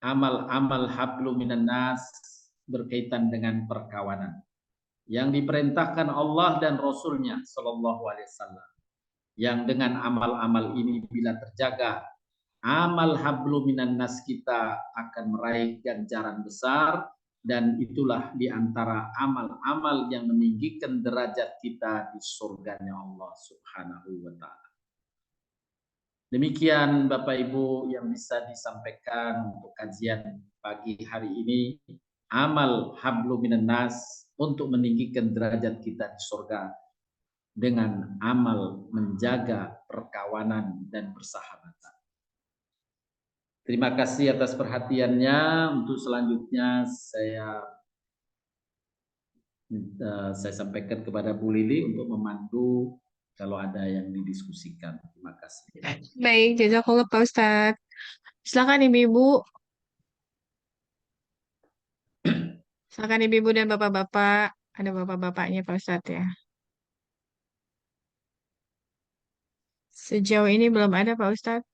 amal-amal hablu minan nas berkaitan dengan perkawanan yang diperintahkan Allah dan Rasulnya Shallallahu Alaihi Wasallam. Yang dengan amal-amal ini bila terjaga, amal hablu minan nas kita akan meraih ganjaran besar, dan itulah diantara amal-amal yang meninggikan derajat kita di surganya Allah Subhanahu wa Ta'ala. Demikian Bapak Ibu yang bisa disampaikan untuk kajian pagi hari ini, amal hablu minan nas untuk meninggikan derajat kita di surga dengan amal menjaga perkawanan dan persahabatan. Terima kasih atas perhatiannya. Untuk selanjutnya saya sampaikan kepada Bu Lili untuk memandu kalau ada yang didiskusikan. Terima kasih. Baik, jazakallah Pak Ustadz. Silakan Ibu-ibu. Silakan Ibu-ibu dan Bapak-bapak. Ada Bapak-bapaknya Pak Ustadz ya. Sejauh ini belum ada Pak Ustadz.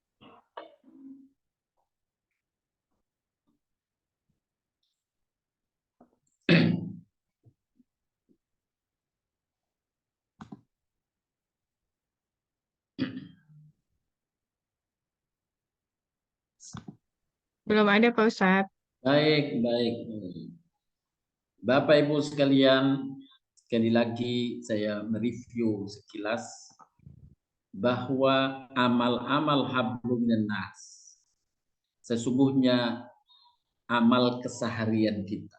Belum ada Pak Ustadz. Baik. Bapak Ibu sekalian, sekali lagi saya mereview sekilas bahwa amal-amal hablum minan nas sesungguhnya amal keseharian kita.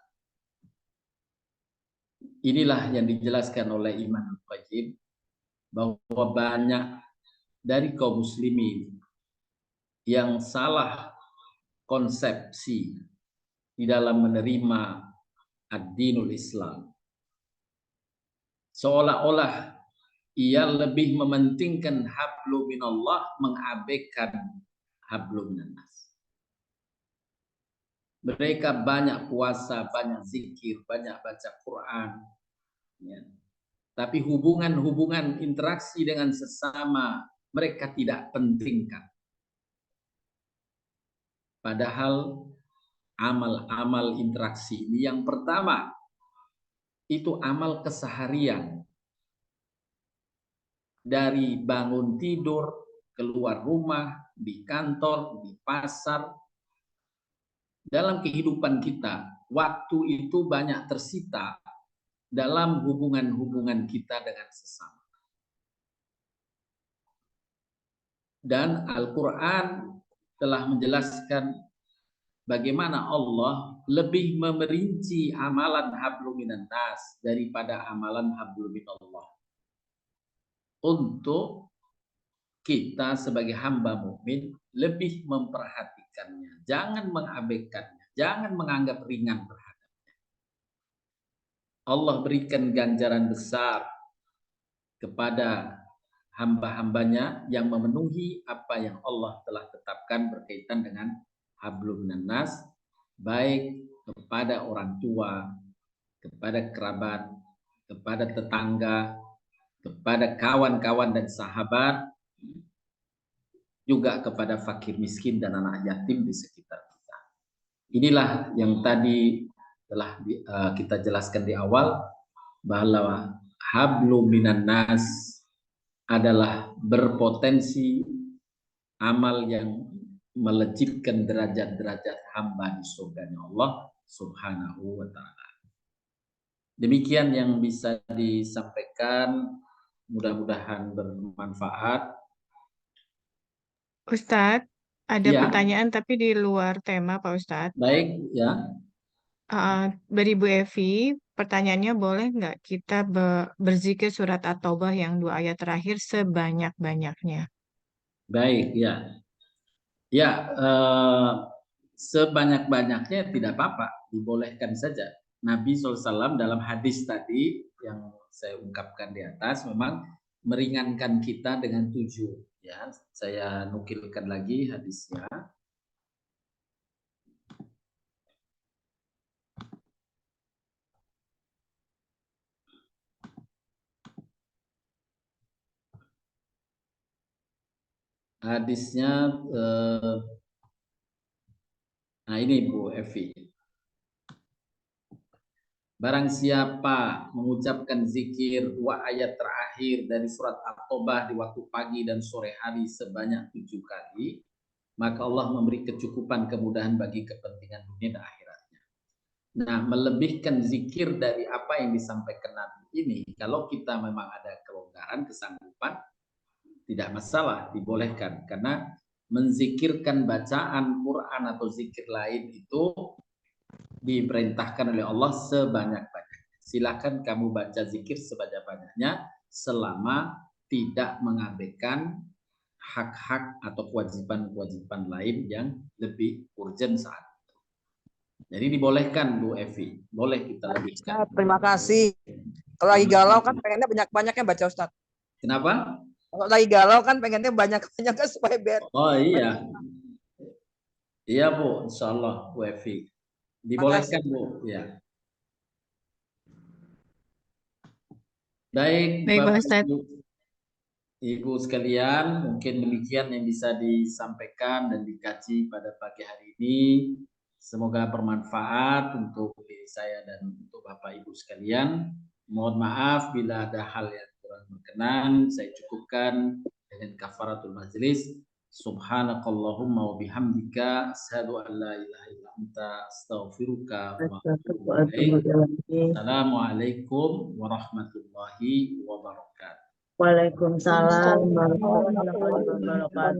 Inilah yang dijelaskan oleh Imam Al-Qayyim bahwa banyak dari kaum muslimin yang salah konsepsi di dalam menerima ad-dinul Islam. Seolah-olah ia lebih mementingkan hablum minallah, mengabaikan hablum minannas. Mereka banyak puasa, banyak zikir, banyak baca Quran, ya. Tapi hubungan-hubungan interaksi dengan sesama mereka tidak pentingkan. Padahal amal-amal interaksi ini yang pertama itu amal keseharian. Dari bangun tidur, keluar rumah, di kantor, di pasar, dalam kehidupan kita, waktu itu banyak tersita dalam hubungan-hubungan kita dengan sesama. Dan Al-Quran telah menjelaskan bagaimana Allah lebih memerinci amalan hablum minan nas daripada amalan hablum minallah. Untuk kita sebagai hamba mukmin lebih memperhatikannya, jangan mengabaikannya, jangan menganggap ringan terhadapnya. Allah berikan ganjaran besar kepada hamba-hambanya yang memenuhi apa yang Allah telah tetapkan berkaitan dengan hablum minan nas, baik kepada orang tua, kepada kerabat, kepada tetangga, kepada kawan-kawan dan sahabat, juga kepada fakir miskin dan anak yatim di sekitar kita. Inilah yang tadi telah kita jelaskan di awal, bahwa hablum minan nas adalah berpotensi amal yang melejitkan derajat-derajat hamba di surganya Allah Subhanahu wa ta'ala. Demikian yang bisa disampaikan, mudah-mudahan bermanfaat. Ustadz, ada Ya. pertanyaan tapi di luar tema Pak Ustadz. Baik, ya. Dari Bu Evi, pertanyaannya boleh nggak kita berzikir surat At-Taubah yang 2 ayat terakhir sebanyak-banyaknya? Baik, ya. Ya, sebanyak-banyaknya tidak apa-apa, dibolehkan saja. Nabi SAW dalam hadis tadi yang saya ungkapkan di atas memang meringankan kita dengan 7. Ya, saya nukilkan lagi hadisnya. Hadisnya, nah ini Bu Evi. Barang siapa mengucapkan zikir 2 ayat terakhir dari surat At-Taubah di waktu pagi dan sore hari sebanyak 7 kali, maka Allah memberi kecukupan kemudahan bagi kepentingan dunia dan akhiratnya. Nah, melebihkan zikir dari apa yang disampaikan Nabi ini, kalau kita memang ada kelonggaran, kesanggupan, tidak masalah, dibolehkan. Karena menzikirkan bacaan Quran atau zikir lain itu diperintahkan oleh Allah sebanyak-banyaknya. Silakan kamu baca zikir sebanyak-banyaknya selama tidak mengabaikan hak-hak atau kewajiban-kewajiban lain yang lebih urgent saat itu. Jadi dibolehkan Bu Evi, boleh kita lanjutkan. Terima kasih. Kalau lagi galau kan pengennya banyak-banyaknya baca Ustadz. Kenapa? Kalau lagi galau kan pengennya banyak-banyaknya supaya biar. Oh iya. Iya Bu, insya Allah Bu Evi. Dibolehkan Bu, ya. Baik, Baik, Bapak Ibu sekalian, mungkin demikian yang bisa disampaikan dan dikaji pada pagi hari ini. Semoga bermanfaat untuk diri saya dan untuk Bapak Ibu sekalian. Mohon maaf bila ada hal yang kurang berkenan. Saya cukupkan dengan kafaratul majlis. Subhanakallahumma wa bihamdika asyhadu an la ilaha illa anta astaghfiruka wa atubu ilaik. Assalamualaikum warahmatullahi wabarakatuh. Waalaikumsalam warahmatullahi wabarakatuh.